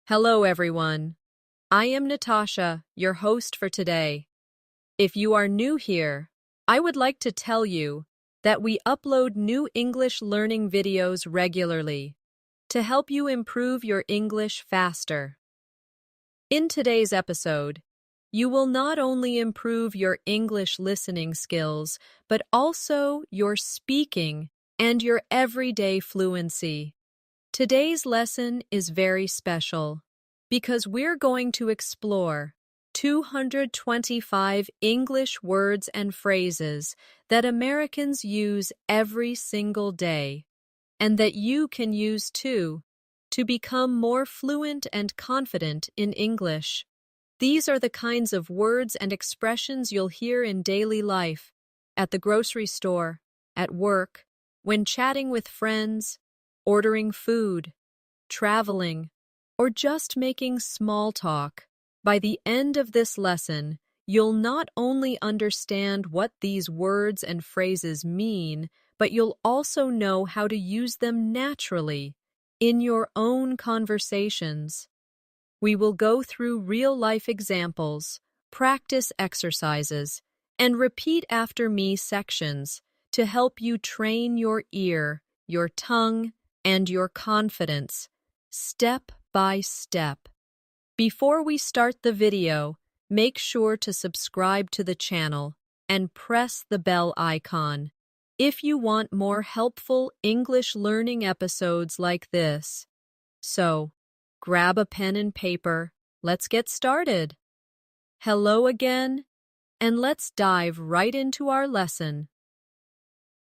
Hello, everyone. I am Natasha, your host for today. If you are new here, I would like to tell you that we upload new English learning videos regularly to help you improve your English faster. In today's episode, you will not only improve your English listening skills, but also your speaking and your everyday fluency. Today's lesson is very special because we're going to explore 225 English words and phrases that Americans use every single day, and that you can use too to become more fluent and confident in English. These are the kinds of words and expressions you'll hear in daily life, at the grocery store, at work, when chatting with friends, ordering food, traveling, or just making small talk. By the end of this lesson, you'll not only understand what these words and phrases mean, but you'll also know how to use them naturally in your own conversations. We will go through real-life examples, practice exercises, and repeat after me sections to help you train your ear, your tongue, and your confidence, step by step. Before we start the video, make sure to subscribe to the channel and press the bell icon if you want more helpful English learning episodes like this. So, grab a pen and paper, let's get started. Hello again, and let's dive right into our lesson.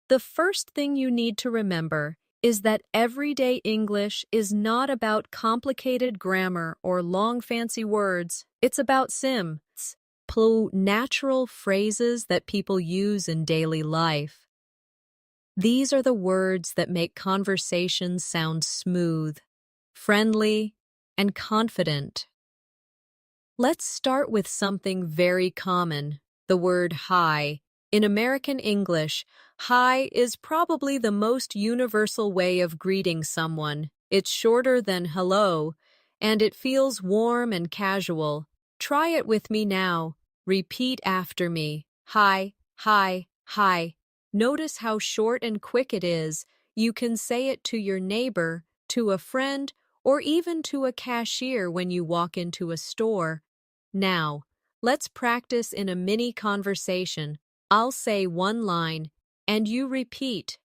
The first thing you need to remember is that everyday English is not about complicated grammar or long fancy words. It's about natural phrases that people use in daily life. These are the words that make conversations sound smooth, friendly, and confident. Let's start with something very common, the word hi. In American English, hi is probably the most universal way of greeting someone. It's shorter than hello, and it feels warm and casual. Try it with me now. Repeat after me. Hi, hi, hi. Notice how short and quick it is. You can say it to your neighbor, to a friend, or even to a cashier when you walk into a store. Now, let's practice in a mini conversation. I'll say one line, and you repeat.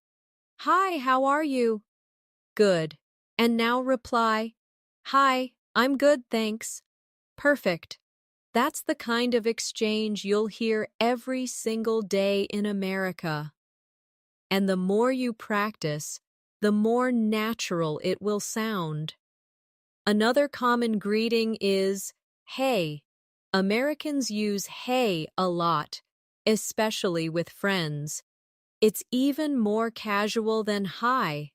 Hi, how are you? Good. And now reply. Hi, I'm good, thanks. Perfect. That's the kind of exchange you'll hear every single day in America. And the more you practice, the more natural it will sound. Another common greeting is, hey. Americans use hey a lot, especially with friends. It's even more casual than hi.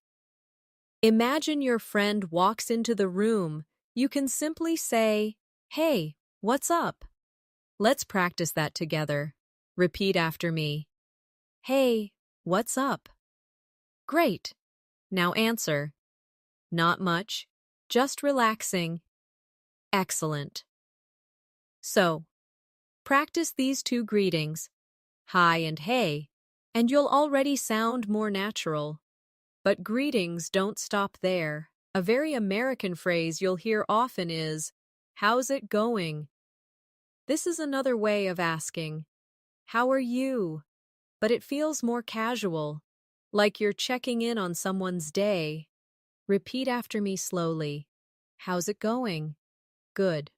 Imagine your friend walks into the room. You can simply say, hey, what's up? Let's practice that together. Repeat after me. Hey, what's up? Great. Now answer. Not much, just relaxing. Excellent. So, practice these two greetings, hi and hey, and you'll already sound more natural. But greetings don't stop there. A very American phrase you'll hear often is, how's it going? This is another way of asking, how are you? But it feels more casual, like you're checking in on someone's day. Repeat after me slowly. How's it going? Good.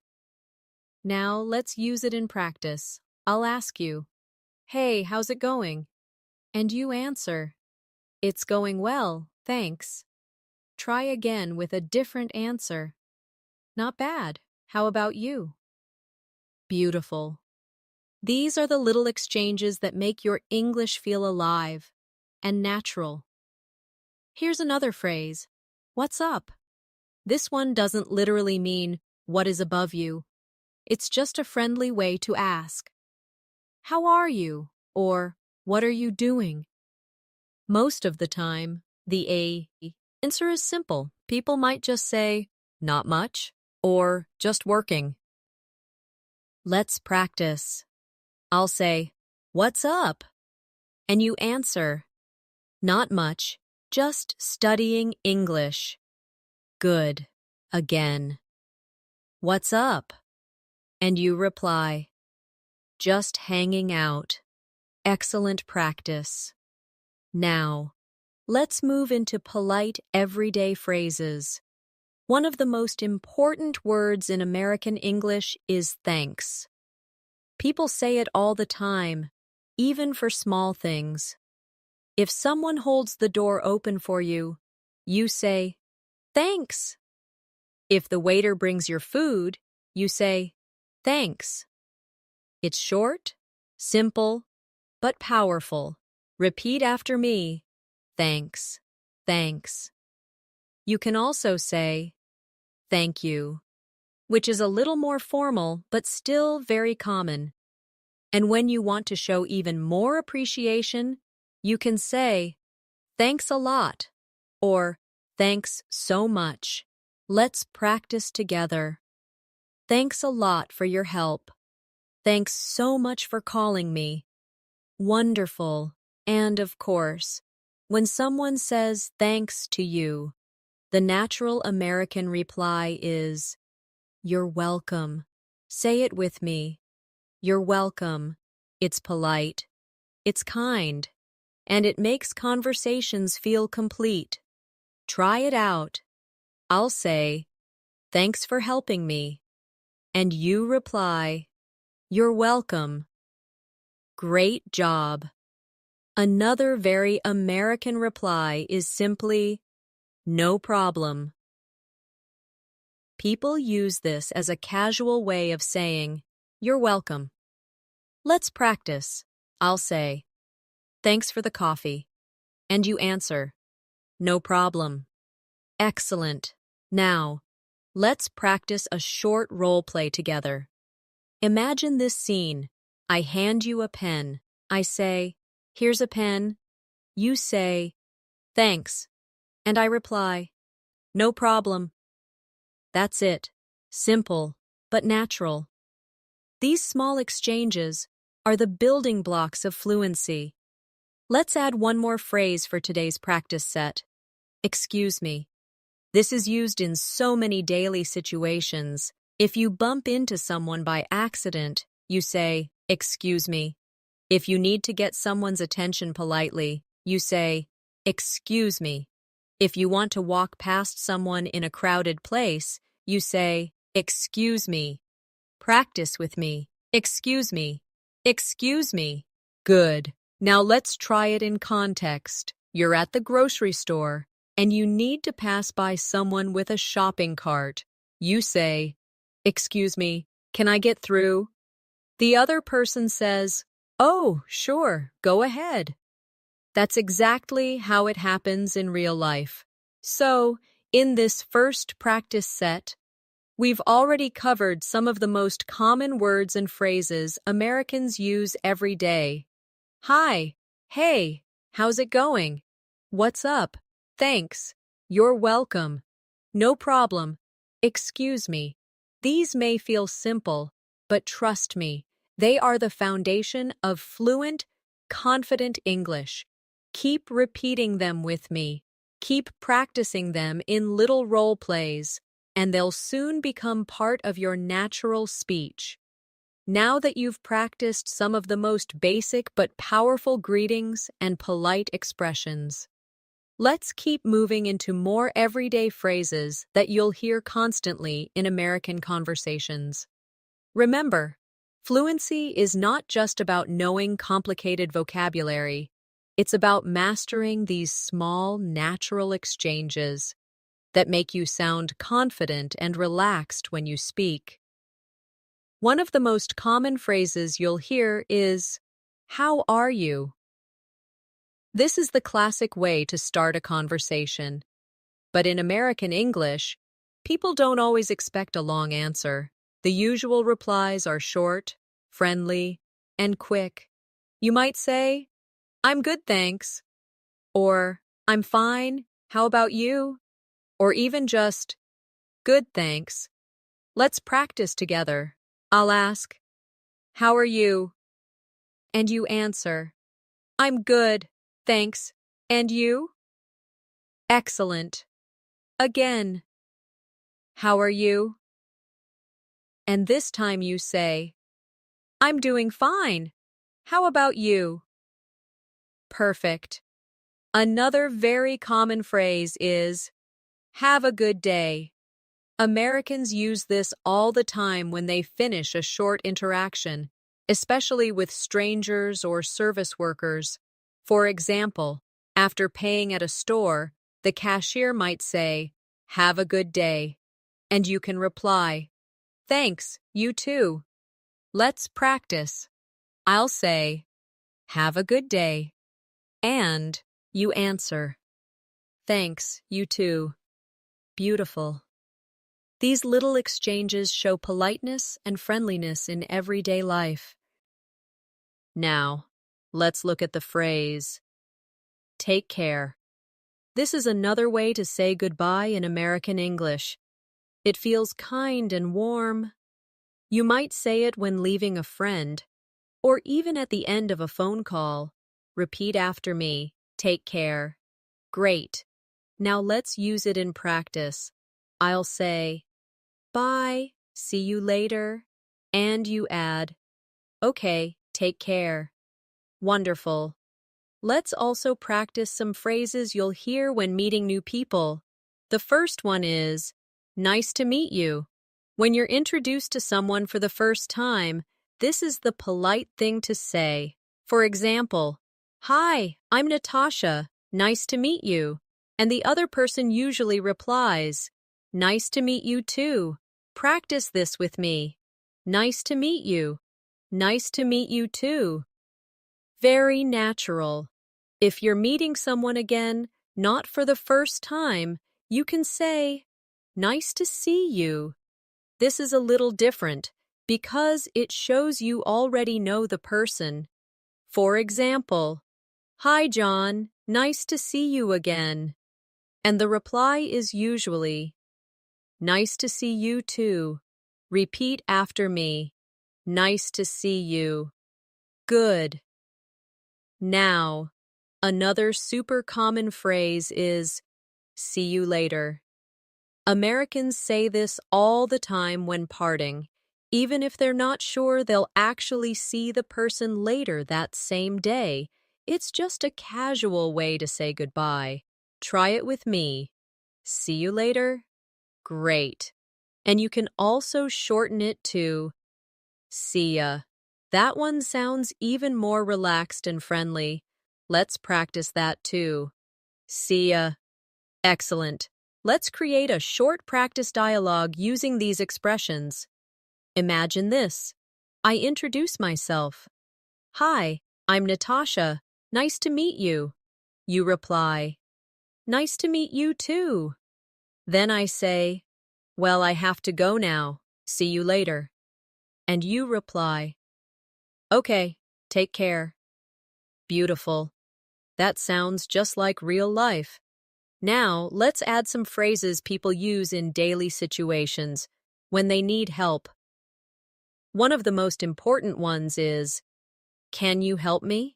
Now let's use it in practice. I'll ask you, hey, how's it going? And you answer, it's going well, thanks. Try again with a different answer. Not bad. How about you? Beautiful. These are the little exchanges that make your English feel alive and natural. Here's another phrase. What's up? This one doesn't literally mean what is above you. It's just a friendly way to ask. How are you? Or what are you doing? Most of the time, the answer is simple. People might just say, not much, or just working. Let's practice. I'll say, "What's up?" And you answer, "Not much, just studying English." Good. Again. "What's up?" And you reply, "Just hanging out." Excellent practice. Now, let's move into polite everyday phrases. One of the most important words in American English is thanks. People say it all the time, even for small things. If someone holds the door open for you, you say, "Thanks." If the waiter brings your food, you say, "Thanks." It's short, simple, but powerful. Repeat after me, "Thanks, thanks." You can also say, "Thank you," which is a little more formal but still very common. And when you want to show even more appreciation, you can say, "Thanks a lot," or "Thanks so much." Let's practice together. Thanks a lot for your help. Thanks so much for calling me. Wonderful. And of course, when someone says thanks to you, the natural American reply is, "You're welcome." Say it with me. You're welcome. It's polite. It's kind. And it makes conversations feel complete. Try it out. I'll say, "Thanks for helping me." And you reply, "You're welcome." Great job. Another very American reply is simply, "No problem." People use this as a casual way of saying, "You're welcome." Let's practice. I'll say, "Thanks for the coffee." And you answer, "No problem." Excellent. Now, let's practice a short role play together. Imagine this scene. I hand you a pen. I say, "Here's a pen." You say, "Thanks." And I reply, "No problem." That's it. Simple, but natural. These small exchanges are the building blocks of fluency. Let's add one more phrase for today's practice set. Excuse me. This is used in so many daily situations. If you bump into someone by accident, you say, "Excuse me." If you need to get someone's attention politely, you say, "Excuse me." If you want to walk past someone in a crowded place, you say, "Excuse me." Practice with me. Excuse me. Excuse me. Good. Now let's try it in context. You're at the grocery store, and you need to pass by someone with a shopping cart. You say, "Excuse me, can I get through?" The other person says, "Oh, sure, go ahead." That's exactly how it happens in real life. So, in this first practice set, we've already covered some of the most common words and phrases Americans use every day. Hi, hey, how's it going? What's up? Thanks. You're welcome. No problem. Excuse me. These may feel simple, but trust me, they are the foundation of fluent, confident English. Keep repeating them with me. Keep practicing them in little role plays, and they'll soon become part of your natural speech. Now that you've practiced some of the most basic but powerful greetings and polite expressions, let's keep moving into more everyday phrases that you'll hear constantly in American conversations. Remember, fluency is not just about knowing complicated vocabulary. It's about mastering these small, natural exchanges that make you sound confident and relaxed when you speak. One of the most common phrases you'll hear is, "How are you?" This is the classic way to start a conversation. But in American English, people don't always expect a long answer. The usual replies are short, friendly, and quick. You might say, "I'm good, thanks," or "I'm fine, how about you?" Or even just, "Good, thanks." Let's practice together. I'll ask, "How are you?" And you answer, "I'm good, thanks. And you?" Excellent. Again, "How are you?" And this time you say, "I'm doing fine. How about you?" Perfect. Another very common phrase is, "Have a good day." Americans use this all the time when they finish a short interaction, especially with strangers or service workers. For example, after paying at a store, the cashier might say, "Have a good day." And you can reply, "Thanks, you too." Let's practice. I'll say, "Have a good day." And you answer, "Thanks, you too." Beautiful. These little exchanges show politeness and friendliness in everyday life. Now, let's look at the phrase, "Take care." This is another way to say goodbye in American English. It feels kind and warm. You might say it when leaving a friend, or even at the end of a phone call. Repeat after me, "Take care." Great. Now let's use it in practice. I'll say, "Bye, see you later." And you add, "Okay, take care." Wonderful. Let's also practice some phrases you'll hear when meeting new people. The first one is, "Nice to meet you." When you're introduced to someone for the first time, this is the polite thing to say. For example, "Hi, I'm Natasha. Nice to meet you." And the other person usually replies, "Nice to meet you too. Practice this with me." Nice to meet you. Nice to meet you too. Very natural. If you're meeting someone again, not for the first time, you can say, "Nice to see you." This is a little different because it shows you already know the person. For example, "Hi, John. Nice to see you again." And the reply is usually, "Nice to see you too. Repeat after me. Nice to see you." Good. Now, another super common phrase is, "See you later." Americans say this all the time when parting, even if they're not sure they'll actually see the person later that same day. It's just a casual way to say goodbye. Try it with me. See you later? Great. And you can also shorten it to "see ya." That one sounds even more relaxed and friendly. Let's practice that too. See ya. Excellent. Let's create a short practice dialogue using these expressions. Imagine this. I introduce myself. "Hi, I'm Natasha. Nice to meet you." You reply, "Nice to meet you too." Then I say, "Well, I have to go now. See you later." And you reply, "Okay, take care." Beautiful. That sounds just like real life. Now, let's add some phrases people use in daily situations when they need help. One of the most important ones is, "Can you help me?"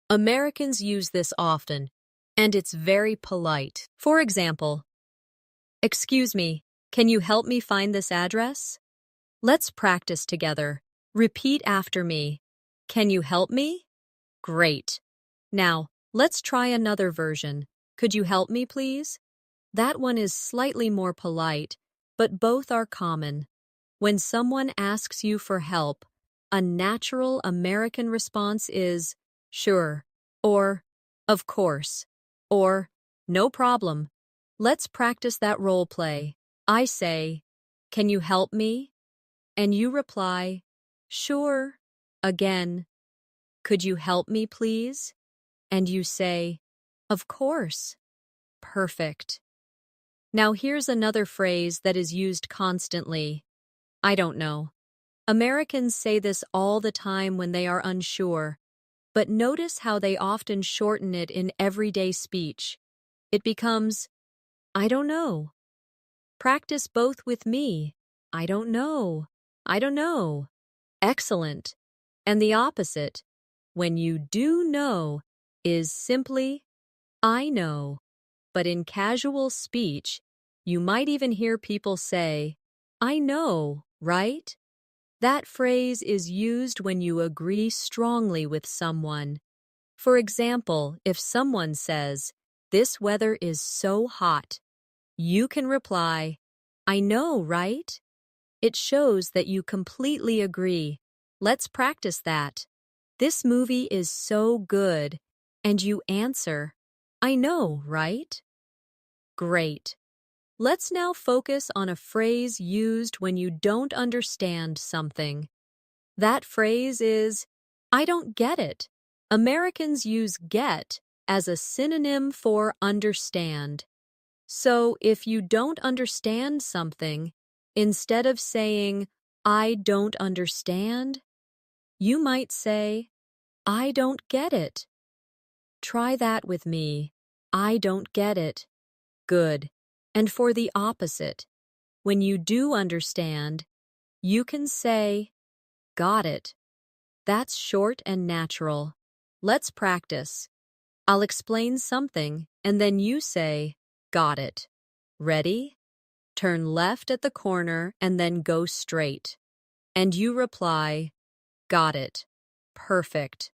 Americans use this often, and it's very polite. For example, "Excuse me, can you help me find this address?" Let's practice together. Repeat after me. Can you help me? Great. Now, let's try another version. Could you help me, please? That one is slightly more polite, but both are common. When someone asks you for help, a natural American response is, "Sure," or "Of course," or "No problem." Let's practice that role play. I say, "Can you help me?" And you reply, "Sure." Again, "Could you help me, please?" And you say, "Of course." Perfect. Now here's another phrase that is used constantly. I don't know. Americans say this all the time when they are unsure, but notice how they often shorten it in everyday speech. It becomes, "I don't know." Practice both with me. I don't know. I don't know. Excellent. And the opposite, when you do know, is simply, I know. But in casual speech, you might even hear people say, I know, right? That phrase is used when you agree strongly with someone. For example, if someone says, this weather is so hot, you can reply, I know, right? It shows that you completely agree. Let's practice that. This movie is so good. And you answer, I know, right? Great. Let's now focus on a phrase used when you don't understand something. That phrase is, I don't get it. Americans use get as a synonym for understand. So if you don't understand something, instead of saying, I don't understand, you might say, I don't get it. Try that with me. I don't get it. Good. And for the opposite, when you do understand, you can say, got it. That's short and natural. Let's practice. I'll explain something, and then you say, got it. Ready? Turn left at the corner and then go straight. And you reply, got it. Perfect.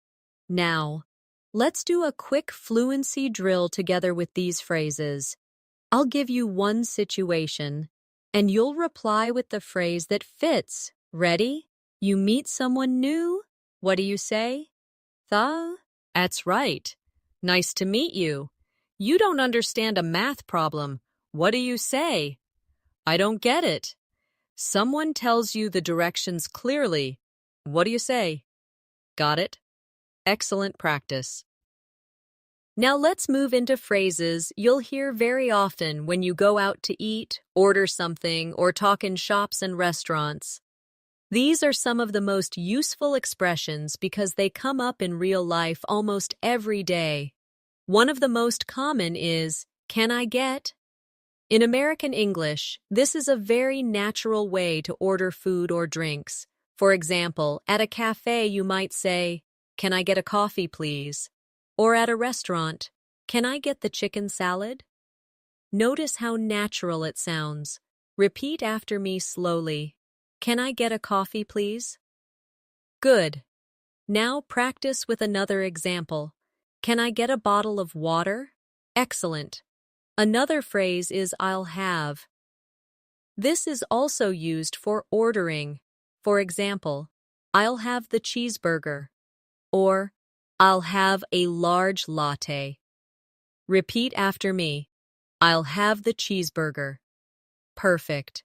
Now, let's do a quick fluency drill together with these phrases. I'll give you one situation, and you'll reply with the phrase that fits. Ready? You meet someone new? What do you say? That's right. Nice to meet you. You don't understand a math problem. What do you say? I don't get it. Someone tells you the directions clearly. What do you say? Got it? Excellent practice. Now let's move into phrases you'll hear very often when you go out to eat, order something, or talk in shops and restaurants. These are some of the most useful expressions because they come up in real life almost every day. One of the most common is, can I get? In American English, this is a very natural way to order food or drinks. For example, at a cafe you might say, can I get a coffee, please? Or at a restaurant, can I get the chicken salad? Notice how natural it sounds. Repeat after me slowly. Can I get a coffee, please? Good. Now practice with another example. Can I get a bottle of water? Excellent. Another phrase is I'll have. This is also used for ordering. For example, I'll have the cheeseburger. Or, I'll have a large latte. Repeat after me. I'll have the cheeseburger. Perfect.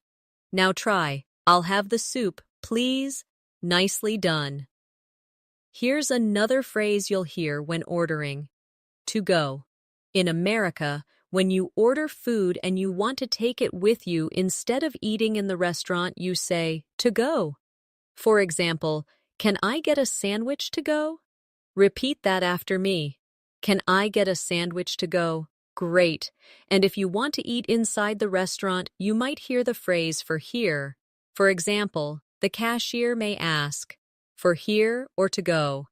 Now try. I'll have the soup, please. Nicely done. Here's another phrase you'll hear when ordering. To go. In America, when you order food and you want to take it with you instead of eating in the restaurant, you say, to go. For example, can I get a sandwich to go? Repeat that after me. Can I get a sandwich to go? Great. And if you want to eat inside the restaurant, you might hear the phrase for here. For example, the cashier may ask, for here or to go?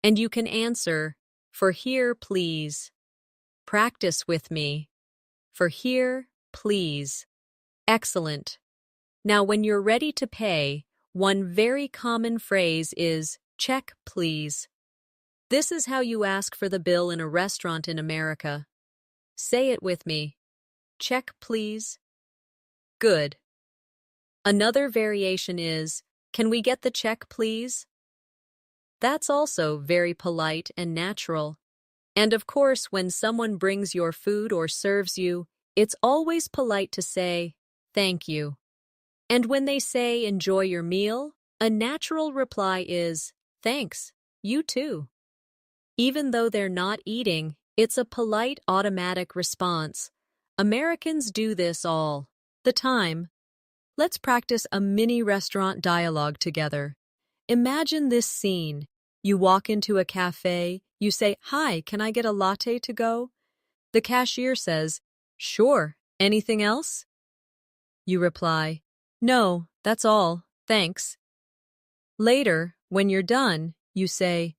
And you can answer, for here, please. Practice with me. For here, please. Excellent. Now, when you're ready to pay, one very common phrase is, check, please. This is how you ask for the bill in a restaurant in America. Say it with me. Check, please. Good. Another variation is, can we get the check, please? That's also very polite and natural. And of course, when someone brings your food or serves you, it's always polite to say, thank you. And when they say, enjoy your meal, a natural reply is, thanks, you too. Even though they're not eating, it's a polite automatic response. Americans do this all the time. Let's practice a mini restaurant dialogue together. Imagine this scene. You walk into a cafe, you say, hi, can I get a latte to go? The cashier says, sure, anything else? You reply, no, That's all, thanks. Later, when you're done, you say,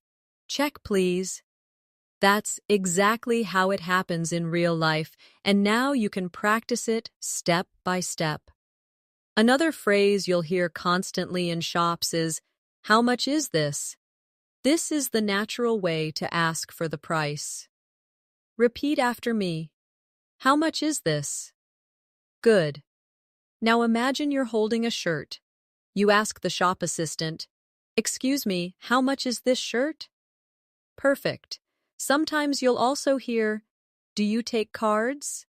check please. That's exactly how it happens in real life, and now you can practice it step by step. Another phrase you'll hear constantly in shops is, how much is this? This is the natural way to ask for the price. Repeat after me. How much is this? Good. Now imagine you're holding a shirt. You ask the shop assistant, excuse me, how much is this shirt? Perfect. Sometimes you'll also hear, do you take cards?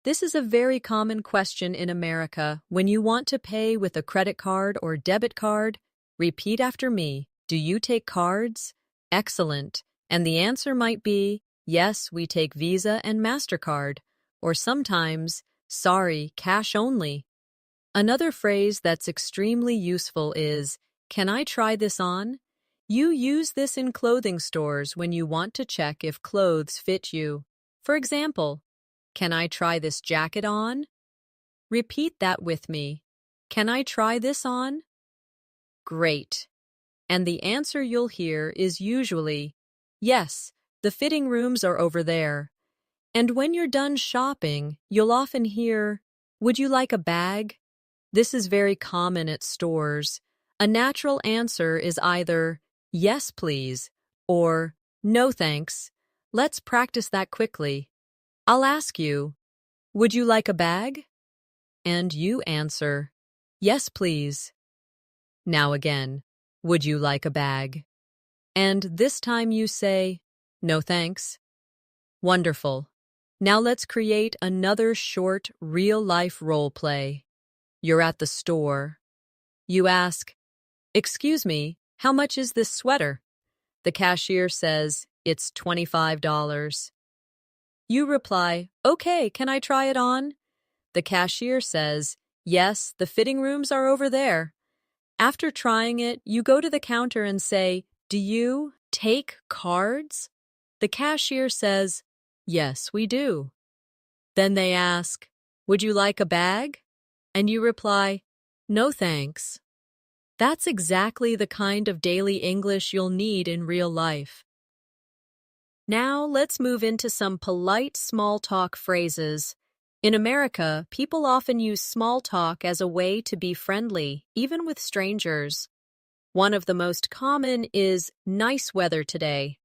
This is a very common question in America. When you want to pay with a credit card or debit card, repeat after me. Do you take cards? Excellent. And the answer might be, yes, we take Visa and MasterCard. Or sometimes, sorry, cash only. Another phrase that's extremely useful is, can I try this on? You use this in clothing stores when you want to check if clothes fit you. For example, can I try this jacket on? Repeat that with me. Can I try this on? Great. And the answer you'll hear is usually, yes, the fitting rooms are over there. And when you're done shopping, you'll often hear, would you like a bag? This is very common at stores. A natural answer is either, yes, please, or no, thanks. Let's practice that quickly. I'll ask you, would you like a bag? And you answer, yes, please. Now again, would you like a bag? And this time you say, no, thanks. Wonderful. Now let's create another short, real-life role play. You're at the store. You ask, excuse me, how much is this sweater? The cashier says, it's $25. You reply, okay, can I try it on? The cashier says, yes, the fitting rooms are over there. After trying it, you go to the counter and say, do you take cards? The cashier says, yes, we do. Then they ask, would you like a bag? And you reply, no thanks. That's exactly the kind of daily English you'll need in real life. Now let's move into some polite small talk phrases. In America, people often use small talk as a way to be friendly, even with strangers. One of the most common is nice weather today.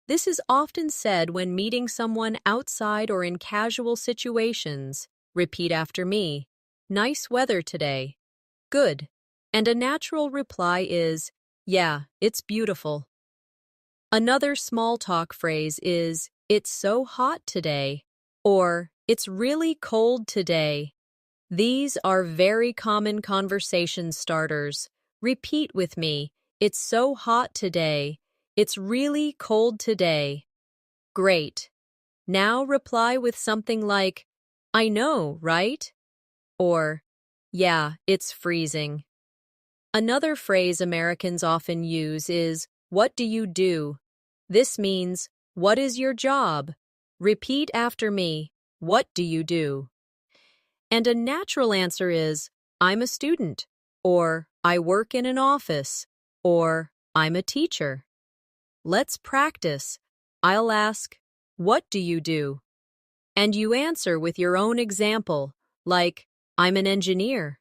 This is often said when meeting someone outside or in casual situations. Repeat after me. Nice weather today. Good. And a natural reply is, yeah, it's beautiful. Another small talk phrase is, it's so hot today, or it's really cold today. These are very common conversation starters. Repeat with me, it's so hot today. It's really cold today. Great. Now reply with something like, I know, right? Or, yeah, it's freezing. Another phrase Americans often use is, what do you do? This means, what is your job? Repeat after me, what do you do? And a natural answer is, I'm a student, or I work in an office, or I'm a teacher. Let's practice. I'll ask, what do you do? And you answer with your own example, like, I'm an engineer.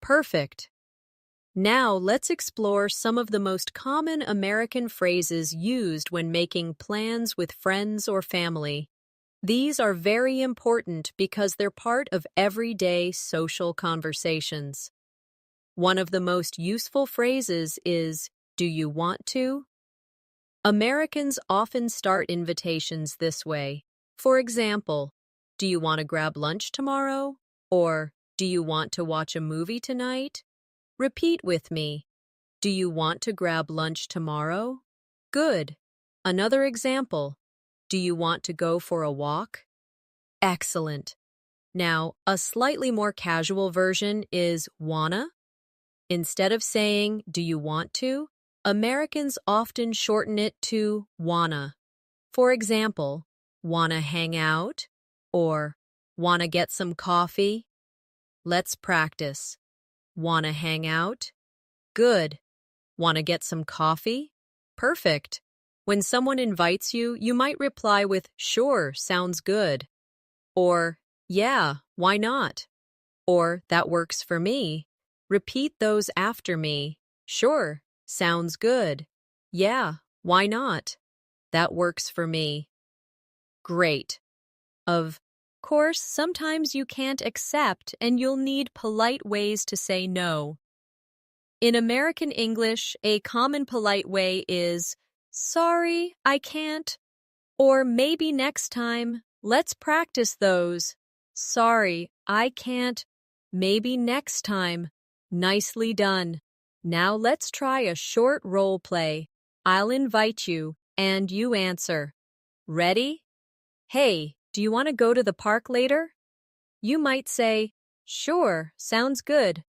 Perfect. Now let's explore some of the most common American phrases used when making plans with friends or family. These are very important because they're part of everyday social conversations. One of the most useful phrases is, do you want to? Americans often start invitations this way. For example, do you want to grab lunch tomorrow? Or, do you want to watch a movie tonight? Repeat with me. Do you want to grab lunch tomorrow? Good. Another example. Do you want to go for a walk? Excellent. Now, a slightly more casual version is wanna. Instead of saying, do you want to? Americans often shorten it to wanna. For example, wanna hang out? Or wanna get some coffee? Let's practice. Wanna hang out? Good. Wanna get some coffee? Perfect. When someone invites you, you might reply with, sure, sounds good. Or, yeah, why not? Or, that works for me. Repeat those after me. Sure, sounds good. Yeah, why not? That works for me. Great. Of course, sometimes you can't accept and you'll need polite ways to say no. In American English, a common polite way is, sorry, I can't, or maybe next time. Let's practice those. Sorry, I can't. Maybe next time. Nicely done. Now let's try a short role play. I'll invite you, and you answer. Ready? Hey, do you want to go to the park later? You might say, sure, sounds good.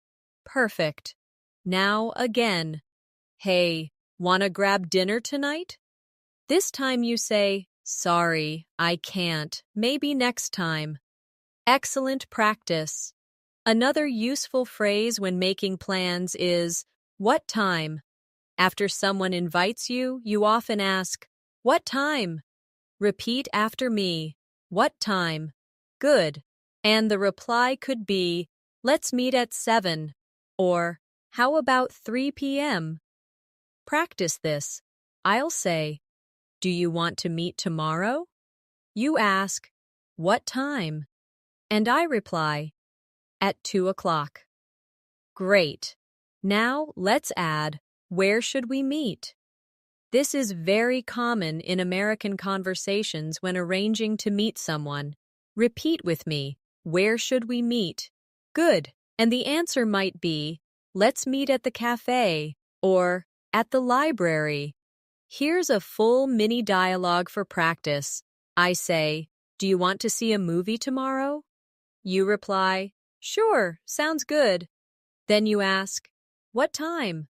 Perfect. Now again. Hey, wanna grab dinner tonight? This time you say, sorry, I can't. Maybe next time. Excellent practice. Another useful phrase when making plans is, what time? After someone invites you, you often ask, what time? Repeat after me. What time? Good. And the reply could be, let's meet at 7. Or, how about 3 p.m.? Practice this. I'll say, do you want to meet tomorrow? You ask, what time? And I reply, at 2 o'clock. Great. Now let's add, where should we meet? This is very common in American conversations when arranging to meet someone. Repeat with me, where should we meet? Good. And the answer might be, let's meet at the cafe, or at the library. Here's a full mini dialogue for practice. I say, do you want to see a movie tomorrow? You reply, sure, sounds good. Then you ask, what time?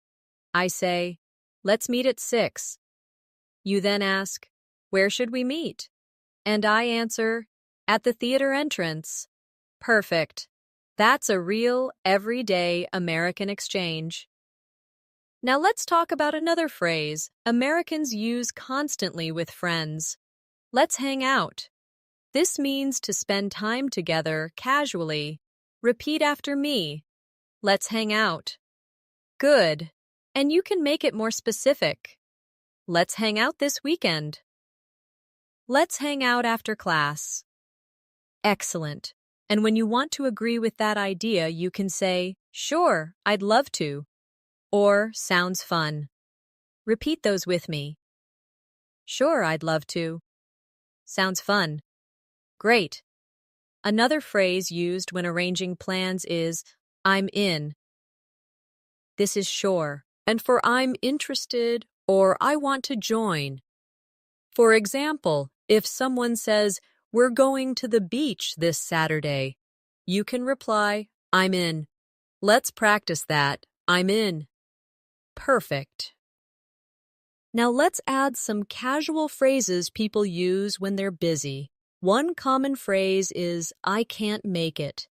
I say, let's meet at 6. You then ask, where should we meet? And I answer, at the theater entrance. Perfect. That's a real, everyday American exchange. Now let's talk about another phrase Americans use constantly with friends. Let's hang out. This means to spend time together casually. Repeat after me. Let's hang out. Good. And you can make it more specific. Let's hang out this weekend. Let's hang out after class. Excellent. And when you want to agree with that idea, you can say, sure, I'd love to. Or, sounds fun. Repeat those with me. Sure, I'd love to. Sounds fun. Great. Another phrase used when arranging plans is, I'm in. This is sure. And for I'm interested or I want to join. For example, if someone says, we're going to the beach this Saturday, you can reply, I'm in. Let's practice that. I'm in. Perfect. Now let's add some casual phrases people use when they're busy. One common phrase is, I can't make it.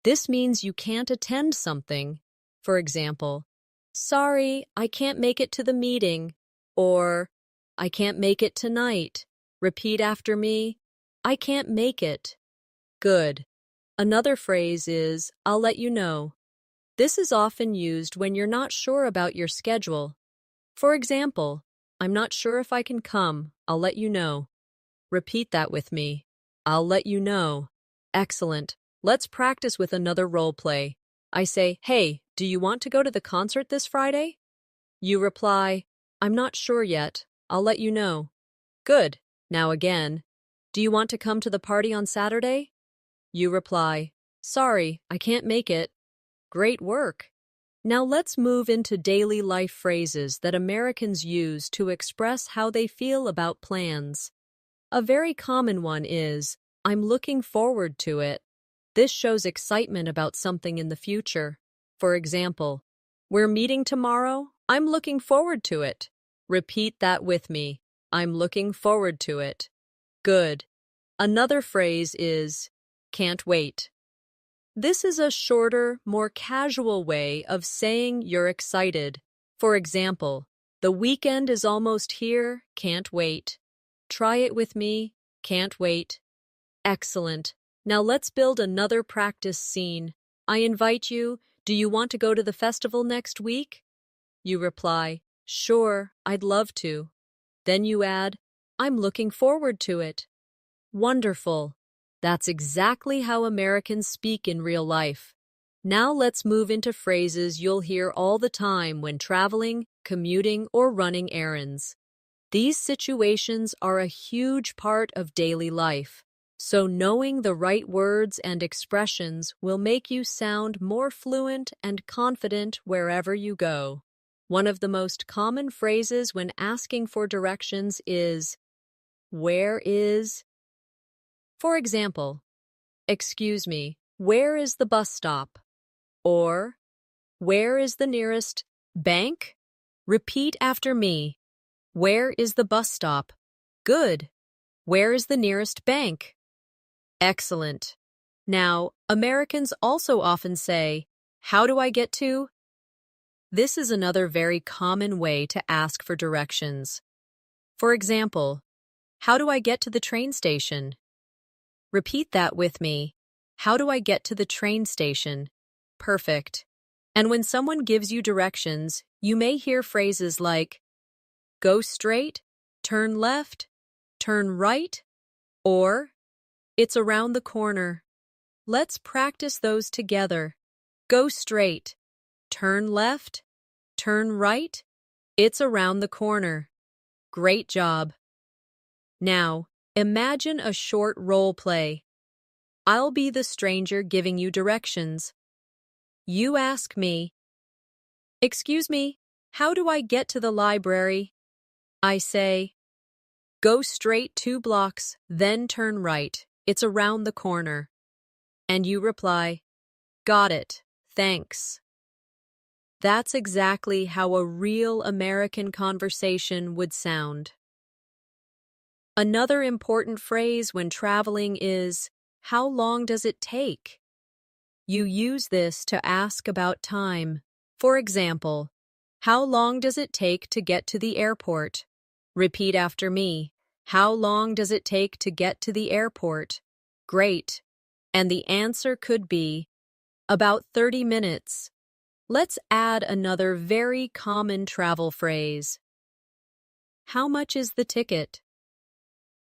This means you can't attend something. For example, sorry, I can't make it to the meeting. Or, I can't make it tonight. Repeat after me. I can't make it. Good. Another phrase is, I'll let you know. This is often used when you're not sure about your schedule. For example, I'm not sure if I can come. I'll let you know. Repeat that with me. I'll let you know. Excellent. Let's practice with another role play. I say, hey, do you want to go to the concert this Friday? You reply, I'm not sure yet. I'll let you know. Good. Now again. Do you want to come to the party on Saturday? You reply, sorry, I can't make it. Great work. Now let's move into daily life phrases that Americans use to express how they feel about plans. A very common one is, I'm looking forward to it. This shows excitement about something in the future. For example, we're meeting tomorrow. I'm looking forward to it. Repeat that with me. I'm looking forward to it. Good. Another phrase is, can't wait. This is a shorter, more casual way of saying you're excited. For example, the weekend is almost here, can't wait. Try it with me, can't wait. Excellent. Now let's build another practice scene. I invite you, do you want to go to the festival next week? You reply, sure, I'd love to. Then you add, I'm looking forward to it. Wonderful. That's exactly how Americans speak in real life. Now let's move into phrases you'll hear all the time when traveling, commuting, or running errands. These situations are a huge part of daily life, so knowing the right words and expressions will make you sound more fluent and confident wherever you go. One of the most common phrases when asking for directions is, where is? For example, excuse me, where is the bus stop? Or, where is the nearest bank? Repeat after me. Where is the bus stop? Good. Where is the nearest bank? Excellent. Now, Americans also often say, how do I get to? This is another very common way to ask for directions. For example, how do I get to the train station? Repeat that with me. How do I get to the train station? Perfect. And when someone gives you directions, you may hear phrases like, go straight, turn left, turn right, or it's around the corner. Let's practice those together. Go straight, turn left, turn right, it's around the corner. Great job. Now, imagine a short role play. I'll be the stranger giving you directions. You ask me, excuse me, how do I get to the library? I say, go straight 2 blocks, then turn right. It's around the corner. And you reply, got it, thanks. That's exactly how a real American conversation would sound. Another important phrase when traveling is, how long does it take? You use this to ask about time. For example, how long does it take to get to the airport? Repeat after me. How long does it take to get to the airport? Great. And the answer could be, about 30 minutes. Let's add another very common travel phrase. How much is the ticket?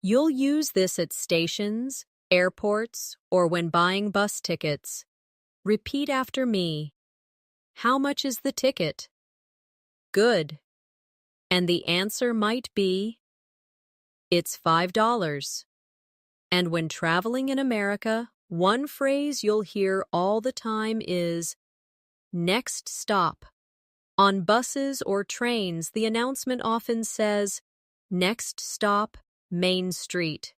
You'll use this at stations, airports, or when buying bus tickets. Repeat after me. How much is the ticket? Good. And the answer might be, it's $5. And when traveling in America, one phrase you'll hear all the time is, next stop. On buses or trains, the announcement often says, next stop, Main Street.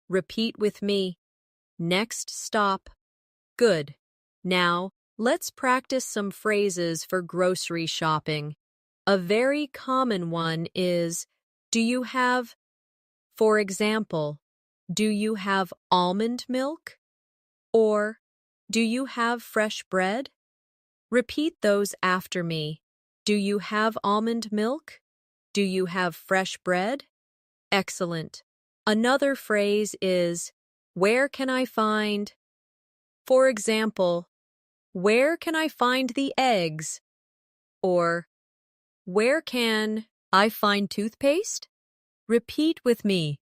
Repeat with me. Next stop. Good. Now, let's practice some phrases for grocery shopping. A very common one is, do you have, for example, do you have almond milk? Or, do you have fresh bread? Repeat those after me. Do you have almond milk? Do you have fresh bread? Excellent. Another phrase is, where can I find? For example, where can I find the eggs? Or, where can I find toothpaste? Repeat with me.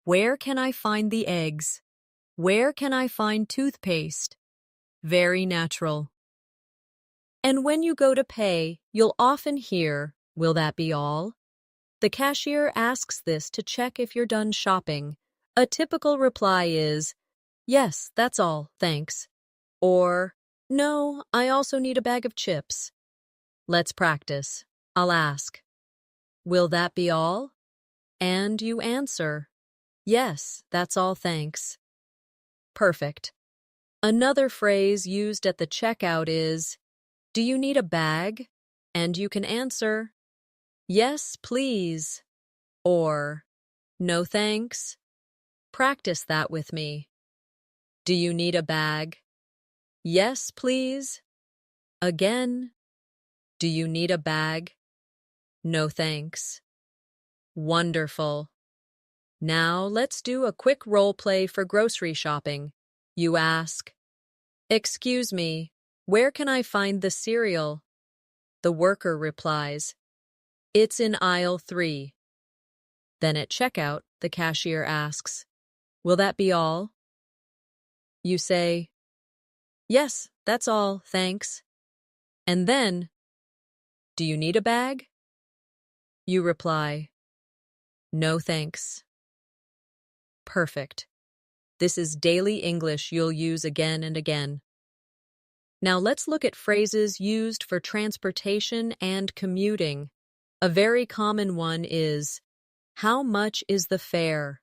Where can I find the eggs? Where can I find toothpaste? Very natural. And when you go to pay, you'll often hear, will that be all? The cashier asks this to check if you're done shopping. A typical reply is, yes, that's all, thanks. Or, no, I also need a bag of chips. Let's practice. I'll ask, will that be all? And you answer, yes, that's all, thanks. Perfect. Another phrase used at the checkout is, do you need a bag? And you can answer, yes, please. Or, no thanks. Practice that with me. Do you need a bag? Yes, please. Again. Do you need a bag? No thanks. Wonderful. Now let's do a quick role play for grocery shopping. You ask, "Excuse me, where can I find the cereal?" The worker replies, "It's in aisle 3. Then at checkout, the cashier asks, "Will that be all?" You say, "Yes, that's all, thanks." And then, "Do you need a bag?" You reply, "No thanks." Perfect. This is daily English you'll use again and again. Now let's look at phrases used for transportation and commuting. A very common one is, "How much is the fare?"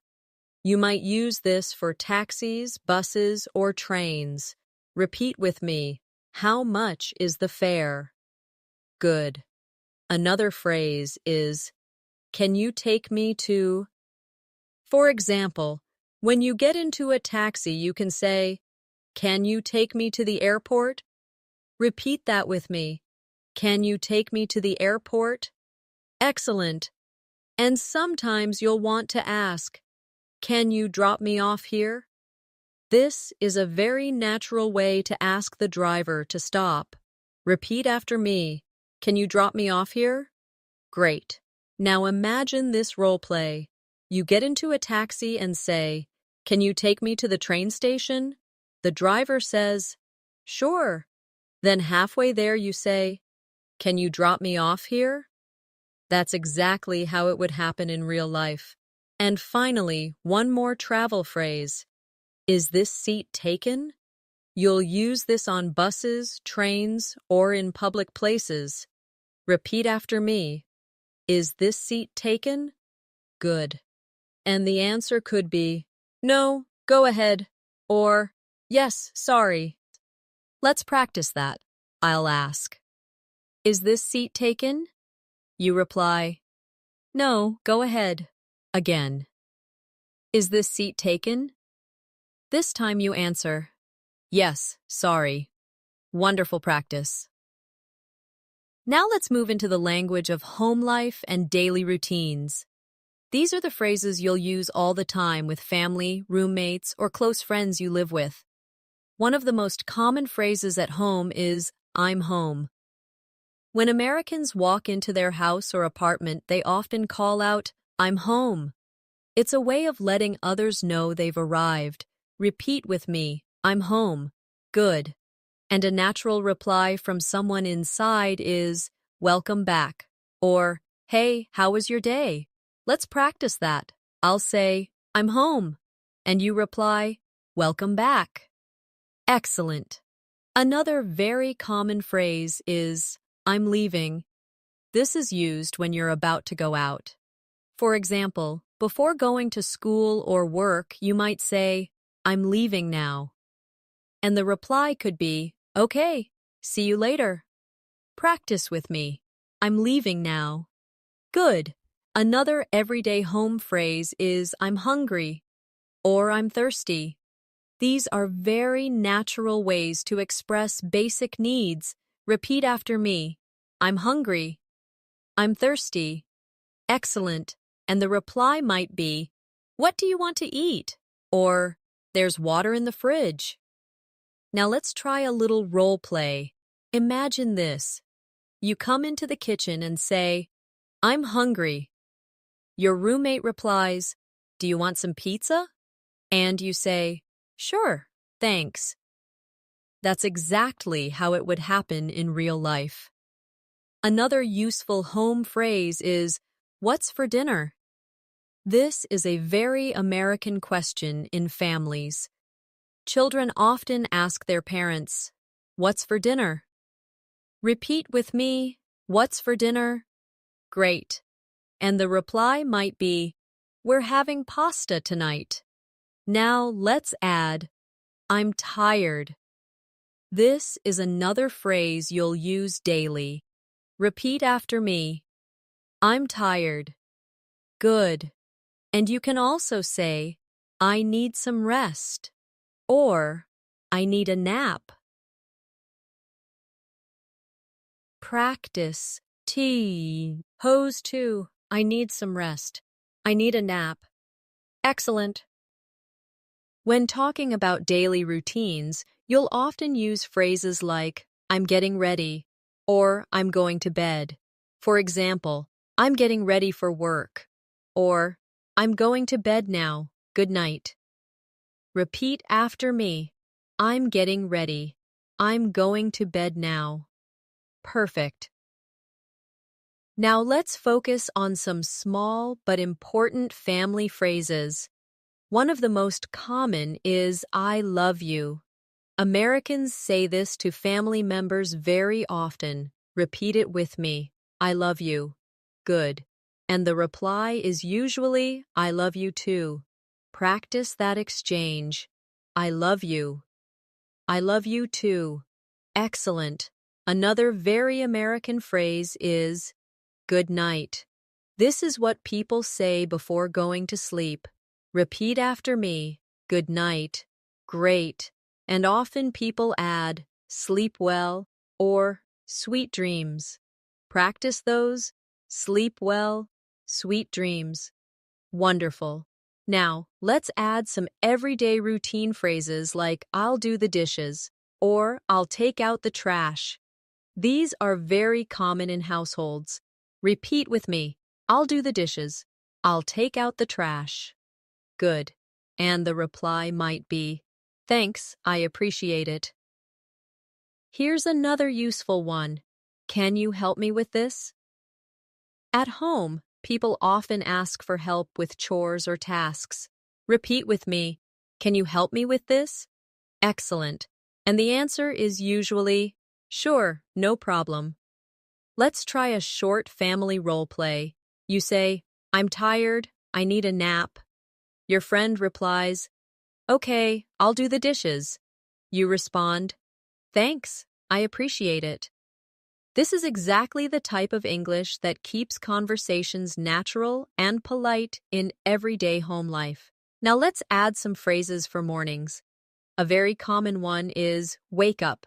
You might use this for taxis, buses, or trains. Repeat with me. How much is the fare? Good. Another phrase is, "Can you take me to?" For example, when you get into a taxi, you can say, "Can you take me to the airport?" Repeat that with me. Can you take me to the airport? Excellent. And sometimes you'll want to ask, "Can you drop me off here?" This is a very natural way to ask the driver to stop. Repeat after me. Can you drop me off here? Great. Now imagine this role play. You get into a taxi and say, "Can you take me to the train station?" The driver says, "Sure." Then halfway there you say, "Can you drop me off here?" That's exactly how it would happen in real life. And finally, one more travel phrase. Is this seat taken? You'll use this on buses, trains, or in public places. Repeat after me. Is this seat taken? Good. And the answer could be, "No, go ahead," or "Yes, sorry." Let's practice that. I'll ask, "Is this seat taken?" You reply, "No, go ahead." Again, "Is this seat taken?" This time you answer, "Yes, sorry." Wonderful practice. Now let's move into the language of home life and daily routines. These are the phrases you'll use all the time with family, roommates, or close friends you live with. One of the most common phrases at home is, "I'm home." When Americans walk into their house or apartment, they often call out, "I'm home." It's a way of letting others know they've arrived. Repeat with me, "I'm home." Good. And a natural reply from someone inside is, "Welcome back," or "Hey, how was your day?" Let's practice that. I'll say, "I'm home," and you reply, "Welcome back." Excellent. Another very common phrase is, "I'm leaving." This is used when you're about to go out. For example, before going to school or work, you might say, "I'm leaving now." And the reply could be, "Okay, see you later." Practice with me. "I'm leaving now." Good. Another everyday home phrase is, "I'm hungry," or "I'm thirsty." These are very natural ways to express basic needs. Repeat after me. "I'm hungry." "I'm thirsty." Excellent. And the reply might be, "What do you want to eat?" Or, "There's water in the fridge." Now let's try a little role play. Imagine this. You come into the kitchen and say, "I'm hungry." Your roommate replies, "Do you want some pizza?" And you say, "Sure, thanks." That's exactly how it would happen in real life. Another useful home phrase is, "What's for dinner?" This is a very American question in families. Children often ask their parents, "What's for dinner?" Repeat with me, "What's for dinner?" Great. And the reply might be, "We're having pasta tonight." Now let's add, "I'm tired." This is another phrase you'll use daily. Repeat after me. "I'm tired." Good. And you can also say, "I need some rest," or "I need a nap." practice. T. Pose 2. I need some rest. I need a nap. Excellent. When talking about daily routines, you'll often use phrases like, I'm getting ready, or I'm going to bed. For example, I'm getting ready for work, or I'm going to bed now. Good night. Repeat after me. I'm getting ready. I'm going to bed now. Perfect. Now let's focus on some small but important family phrases. One of the most common is I love you. Americans say this to family members very often. Repeat it with me. I love you. Good. And the reply is usually, I love you too. Practice that exchange. I love you. I love you too. Excellent. Another very American phrase is, good night. This is what people say before going to sleep. Repeat after me. Good night. Great. And often people add, sleep well, or sweet dreams. Practice those. Sleep well, sweet dreams. Wonderful. Now, let's add some everyday routine phrases like I'll do the dishes or I'll take out the trash. These are very common in households. Repeat with me. I'll do the dishes. I'll take out the trash. Good. And the reply might be, thanks, I appreciate it. Here's another useful one. Can you help me with this? At home, people often ask for help with chores or tasks. Repeat with me. Can you help me with this? Excellent. And the answer is usually, sure, no problem. Let's try a short family role play. You say, I'm tired, I need a nap. Your friend replies, okay, I'll do the dishes. You respond, thanks, I appreciate it. This is exactly the type of English that keeps conversations natural and polite in everyday home life. Now let's add some phrases for mornings. A very common one is, wake up.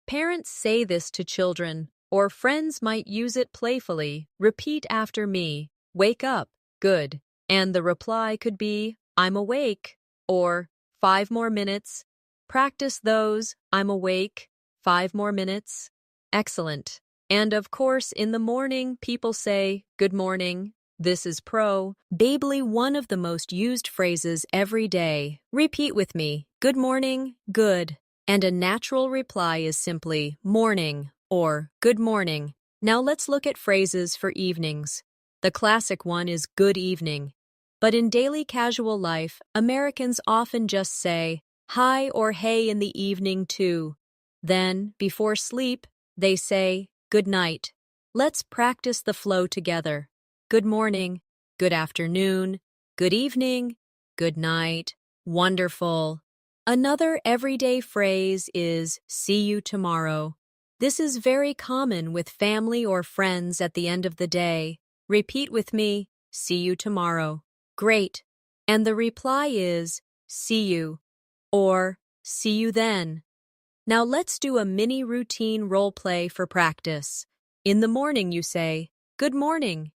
Parents say this to children, or friends might use it playfully. Repeat after me. Wake up. Good. And the reply could be, I'm awake, or 5 more minutes. Practice those. I'm awake. 5 more minutes. Excellent. And of course, in the morning, people say, good morning. This is probably one of the most used phrases every day. Repeat with me. Good morning. Good. And a natural reply is simply morning or good morning. Now let's look at phrases for evenings. The classic one is good evening. But in daily casual life, Americans often just say hi or hey in the evening too. Then, before sleep, they say good night. Let's practice the flow together. Good morning, good afternoon, good evening, good night. Wonderful. Another everyday phrase is see you tomorrow. This is very common with family or friends at the end of the day. Repeat with me, see you tomorrow. Great. And the reply is, see you, or see you then. Now let's do a mini routine role play for practice. In the morning you say, good morning.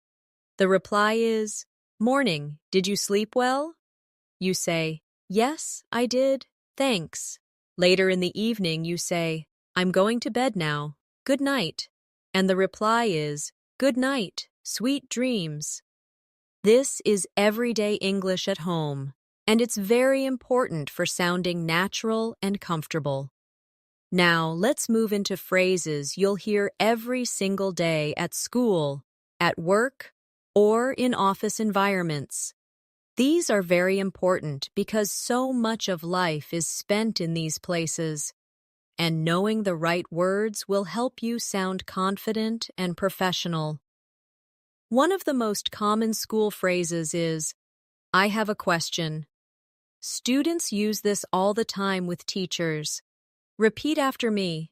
The reply is, morning, did you sleep well? You say, yes, I did, thanks. Later in the evening you say, I'm going to bed now, good night. And the reply is, good night, sweet dreams. This is everyday English at home, and it's very important for sounding natural and comfortable. Now, let's move into phrases you'll hear every single day at school, at work, or in office environments. These are very important because so much of life is spent in these places, and knowing the right words will help you sound confident and professional. One of the most common school phrases is, I have a question. Students use this all the time with teachers. Repeat after me.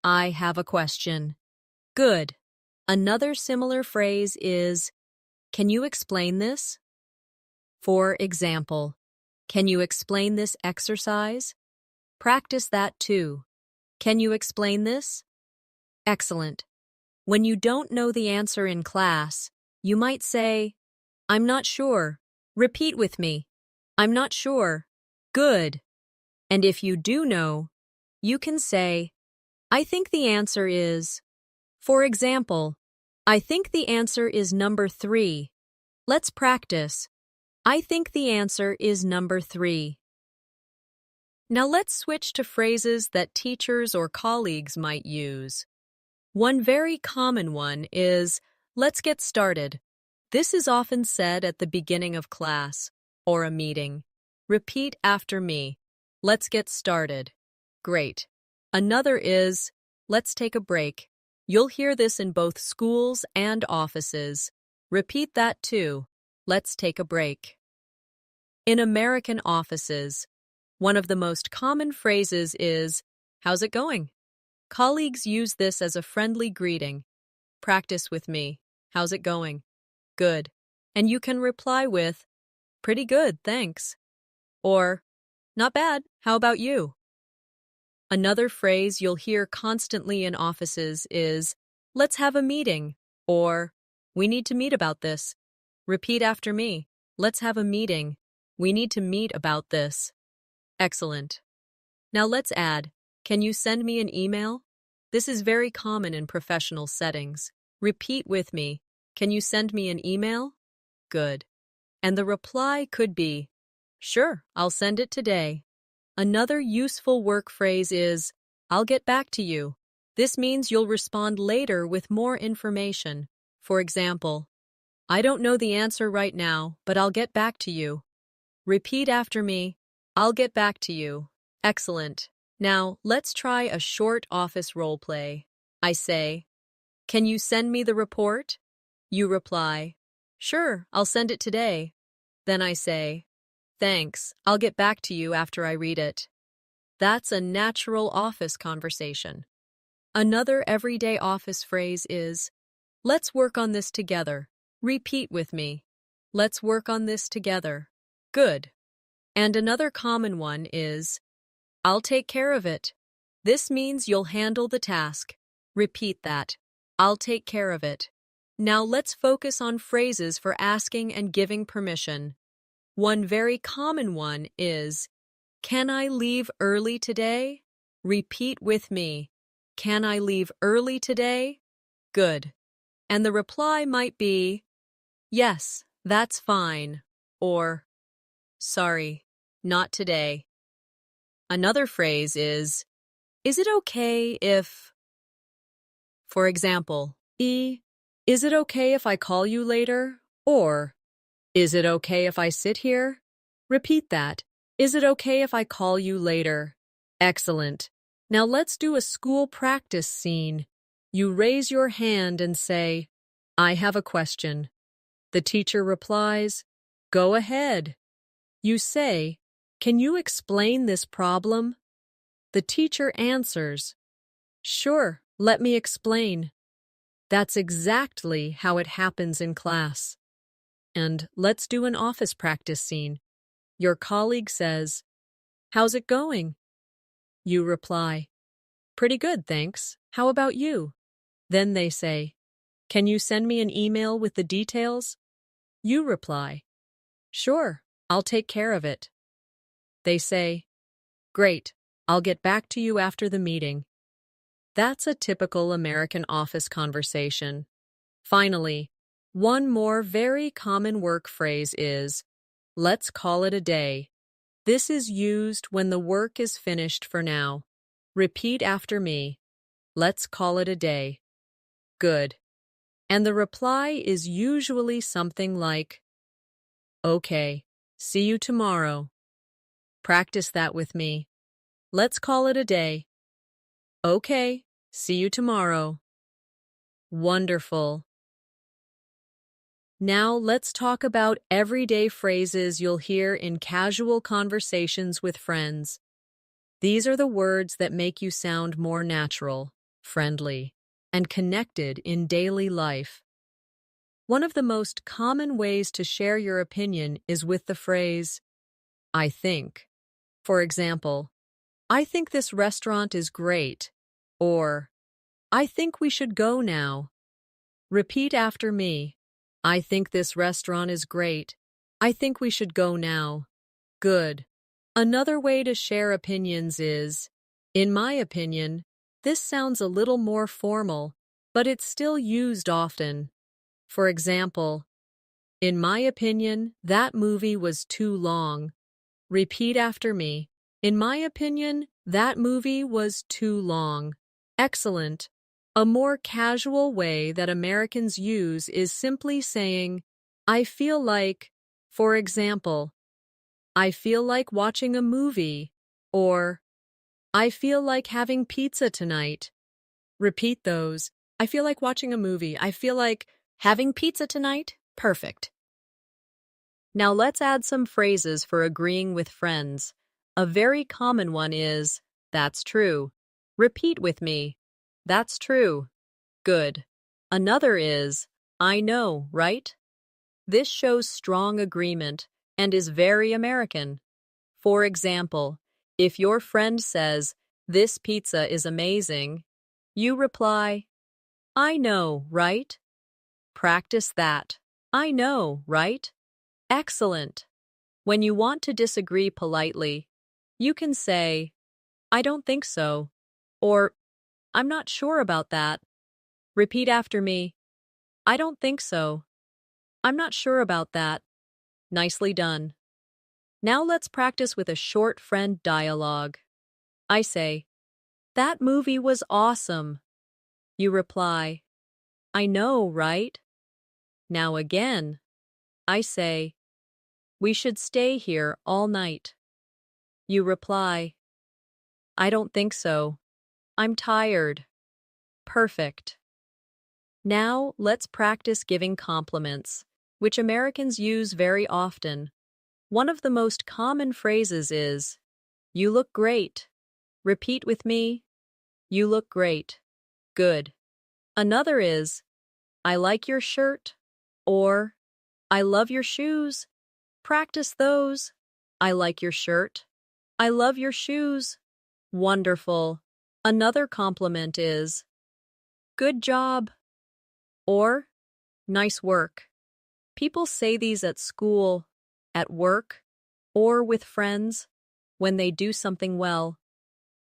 I have a question. Good. Another similar phrase is, can you explain this? For example, can you explain this exercise? Practice that too. Can you explain this? Excellent. When you don't know the answer in class, you might say, I'm not sure. Repeat with me. I'm not sure. Good. And if you do know, you can say, I think the answer is. For example, I think the answer is number 3. Let's practice. I think the answer is number 3. Now let's switch to phrases that teachers or colleagues might use. One very common one is, let's get started. This is often said at the beginning of class or a meeting. Repeat after me. Let's get started. Great. Another is, let's take a break. You'll hear this in both schools and offices. Repeat that too. Let's take a break. In American offices, one of the most common phrases is, how's it going? Colleagues use this as a friendly greeting. Practice with me. How's it going? Good. And you can reply with, pretty good, thanks. Or, not bad, how about you? Another phrase you'll hear constantly in offices is, let's have a meeting, or, we need to meet about this. Repeat after me. Let's have a meeting. We need to meet about this. Excellent. Now let's add, can you send me an email? This is very common in professional settings. Repeat with me. Can you send me an email? Good. And the reply could be, sure, I'll send it today. Another useful work phrase is, I'll get back to you. This means you'll respond later with more information. For example, I don't know the answer right now, but I'll get back to you. Repeat after me. I'll get back to you. Excellent. Now, let's try a short office role play. I say, can you send me the report? You reply, sure, I'll send it today. Then I say, thanks, I'll get back to you after I read it. That's a natural office conversation. Another everyday office phrase is, let's work on this together. Repeat with me. Let's work on this together. Good. And another common one is, I'll take care of it. This means you'll handle the task. Repeat that. I'll take care of it. Now let's focus on phrases for asking and giving permission. One very common one is, can I leave early today? Repeat with me. Can I leave early today? Good. And the reply might be, yes, that's fine, or, sorry, not today. Another phrase is it okay if, for example, is it okay if I call you later? Or, is it okay if I sit here? Repeat that. Is it okay if I call you later? Excellent. Now let's do a school practice scene. You raise your hand and say, I have a question. The teacher replies, go ahead. You say, can you explain this problem? The teacher answers, sure, let me explain. That's exactly how it happens in class. And let's do an office practice scene. Your colleague says, how's it going? You reply, pretty good, thanks. How about you? Then they say, can you send me an email with the details? You reply, sure, I'll take care of it. They say, great, I'll get back to you after the meeting. That's a typical American office conversation. Finally, one more very common work phrase is, let's call it a day. This is used when the work is finished for now. Repeat after me. Let's call it a day. Good. And the reply is usually something like, okay, see you tomorrow. Practice that with me. Let's call it a day. Okay, see you tomorrow. Wonderful. Now let's talk about everyday phrases you'll hear in casual conversations with friends. These are the words that make you sound more natural, friendly, and connected in daily life. One of the most common ways to share your opinion is with the phrase, I think. For example, I think this restaurant is great, or I think we should go now. Repeat after me. I think this restaurant is great. I think we should go now. Good. Another way to share opinions is, in my opinion, this sounds a little more formal, but it's still used often. For example, in my opinion, that movie was too long. Repeat after me. In my opinion, that movie was too long. Excellent. A more casual way that Americans use is simply saying, I feel like, for example, I feel like watching a movie, or I feel like having pizza tonight. Repeat those. I feel like watching a movie. I feel like having pizza tonight. Perfect. Now let's add some phrases for agreeing with friends. A very common one is, that's true. Repeat with me. That's true. Good. Another is, I know, right? This shows strong agreement and is very American. For example, if your friend says, this pizza is amazing, you reply, I know, right? Practice that. I know, right? Excellent. When you want to disagree politely, you can say, I don't think so, or I'm not sure about that. Repeat after me. I don't think so. I'm not sure about that. Nicely done. Now let's practice with a short friend dialogue. I say, that movie was awesome. You reply, I know, right? Now again, I say, we should stay here all night. You reply, I don't think so. I'm tired. Perfect. Now let's practice giving compliments, which Americans use very often. One of the most common phrases is, you look great. Repeat with me. You look great. Good. Another is, I like your shirt, or I love your shoes. Practice those. I like your shirt. I love your shoes. Wonderful. Another compliment is, good job, or nice work. People say these at school, at work, or with friends when they do something well.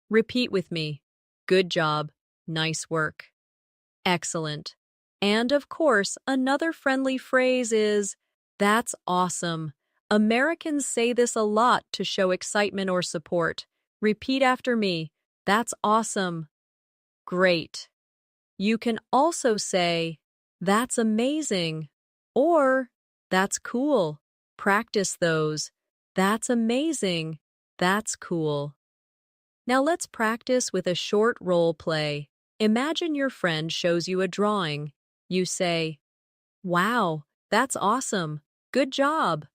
Repeat with me. Good job. Nice work. Excellent. And of course, another friendly phrase is, that's awesome. Americans say this a lot to show excitement or support. Repeat after me. That's awesome. Great. You can also say, that's amazing, or that's cool. Practice those. That's amazing. That's cool. Now let's practice with a short role play. Imagine your friend shows you a drawing. You say, wow, that's awesome. Good job.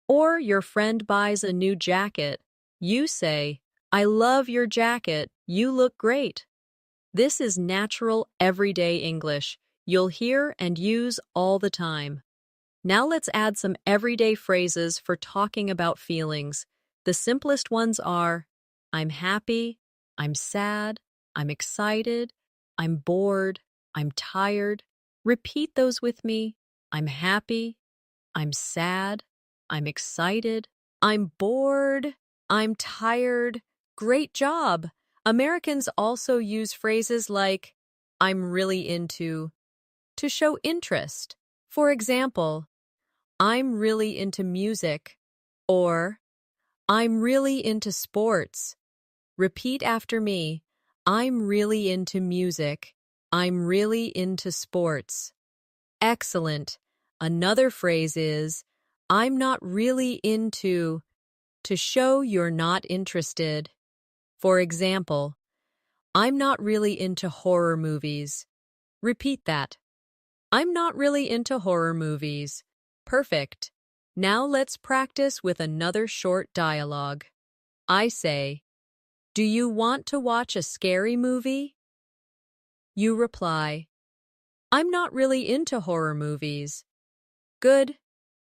Or your friend buys a new jacket. You say, I love your jacket. You look great. This is natural, everyday English. You'll hear and use all the time. Now let's add some everyday phrases for talking about feelings. The simplest ones are, I'm happy, I'm sad, I'm excited, I'm bored, I'm tired. Repeat those with me. I'm happy, I'm sad, I'm excited, I'm bored, I'm tired. Great job! Americans also use phrases like, I'm really into, to show interest. For example, I'm really into music, or I'm really into sports. Repeat after me. I'm really into music. I'm really into sports. Excellent. Another phrase is, I'm not really into, to show you're not interested. For example, I'm not really into horror movies. Repeat that. I'm not really into horror movies. Perfect. Now let's practice with another short dialogue. I say, do you want to watch a scary movie? You reply, I'm not really into horror movies. Good.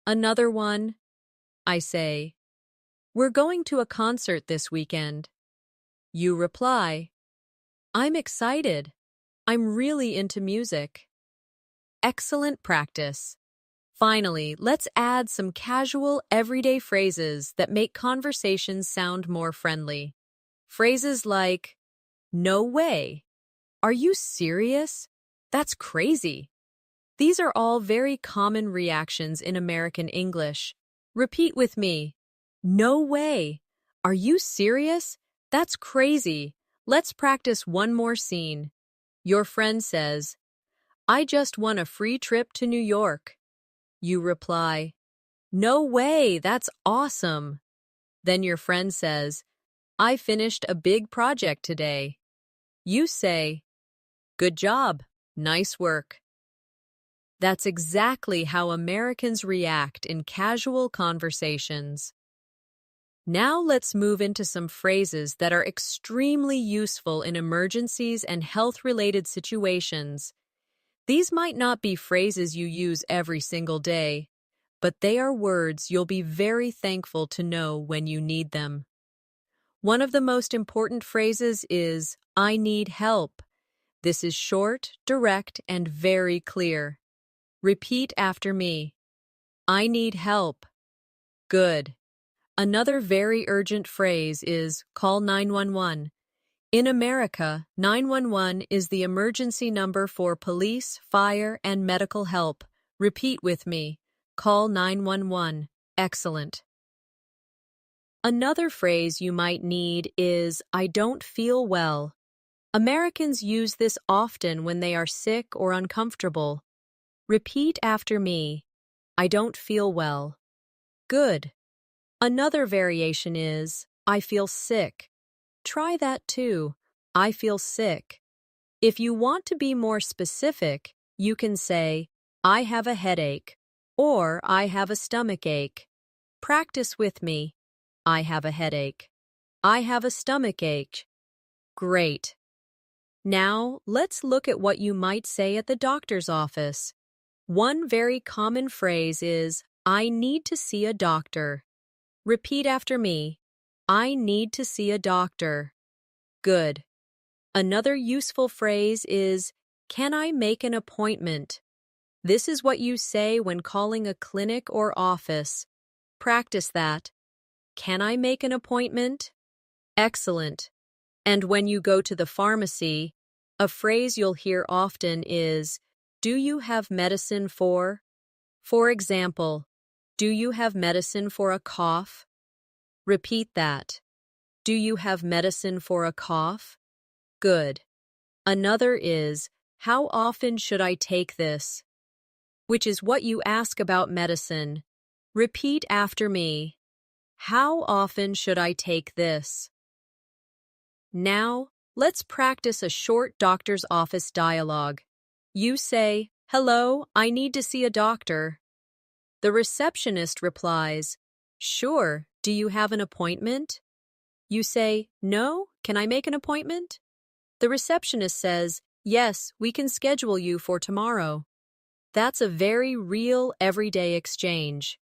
Another one. I say, we're going to a concert this weekend. You reply, I'm excited. I'm really into music. Excellent practice. Finally, let's add some casual, everyday phrases that make conversations sound more friendly. Phrases like, no way. Are you serious? That's crazy. These are all very common reactions in American English. Repeat with me. No way. Are you serious? That's crazy. Let's practice one more scene. Your friend says, I just won a free trip to New York. You reply, no way, that's awesome. Then your friend says, I finished a big project today. You say, good job, nice work. That's exactly how Americans react in casual conversations. Now let's move into some phrases that are extremely useful in emergencies and health-related situations. These might not be phrases you use every single day, but they are words you'll be very thankful to know when you need them. One of the most important phrases is, I need help. This is short, direct, and very clear. Repeat after me. I need help. Good. Another very urgent phrase is, call 911. In America, 911 is the emergency number for police, fire, and medical help. Repeat with me. Call 911. Excellent. Another phrase you might need is, I don't feel well. Americans use this often when they are sick or uncomfortable. Repeat after me. I don't feel well. Good. Another variation is, I feel sick. Try that too. I feel sick. If you want to be more specific, you can say, I have a headache, or I have a stomach ache. Practice with me. I have a headache. I have a stomach ache. Great. Now, let's look at what you might say at the doctor's office. One very common phrase is, I need to see a doctor. Repeat after me. I need to see a doctor. Good. Another useful phrase is, can I make an appointment? This is what you say when calling a clinic or office. Practice that. Can I make an appointment? Excellent. And when you go to the pharmacy, a phrase you'll hear often is, do you have medicine for? For example, do you have medicine for a cough? Repeat that. Do you have medicine for a cough? Good. Another is, how often should I take this? Which is what you ask about medicine. Repeat after me. How often should I take this? Now, let's practice a short doctor's office dialogue. You say, hello, I need to see a doctor. The receptionist replies, sure, do you have an appointment? You say, no, can I make an appointment? The receptionist says, yes, we can schedule you for tomorrow. That's a very real, everyday exchange.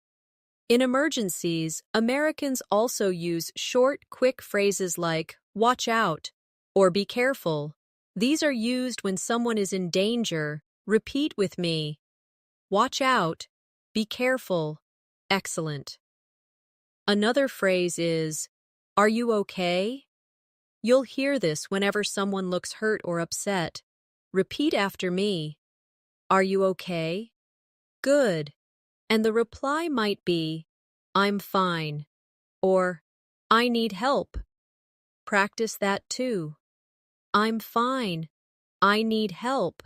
In emergencies, Americans also use short, quick phrases like, watch out, or be careful. These are used when someone is in danger. Repeat with me. Watch out. Be careful. Excellent. Another phrase is, are you okay? You'll hear this whenever someone looks hurt or upset. Repeat after me. Are you okay? Good. And the reply might be, I'm fine, or I need help. Practice that too. I'm fine. I need help.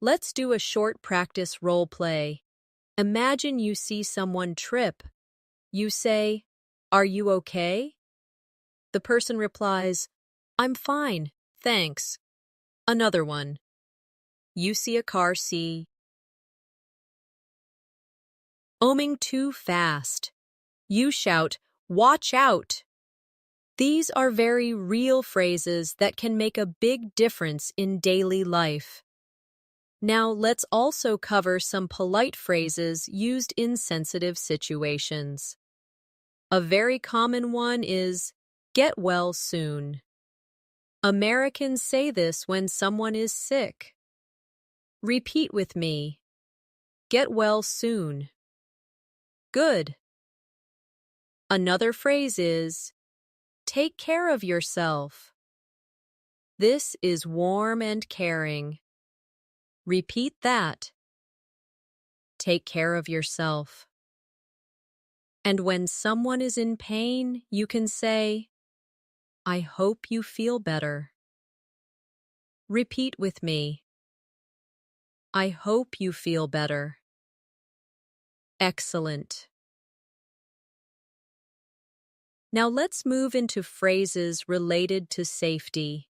Let's do a short practice role play. Imagine you see someone trip. You say, are you okay? The person replies, I'm fine, thanks. Another one. You see a car oming too fast. You shout, watch out! These are very real phrases that can make a big difference in daily life. Now let's also cover some polite phrases used in sensitive situations. A very common one is, get well soon. Americans say this when someone is sick. Repeat with me. Get well soon. Good. Another phrase is, take care of yourself. This is warm and caring. Repeat that. Take care of yourself. And when someone is in pain, you can say, I hope you feel better. Repeat with me. I hope you feel better. Excellent. Now let's move into phrases related to safety.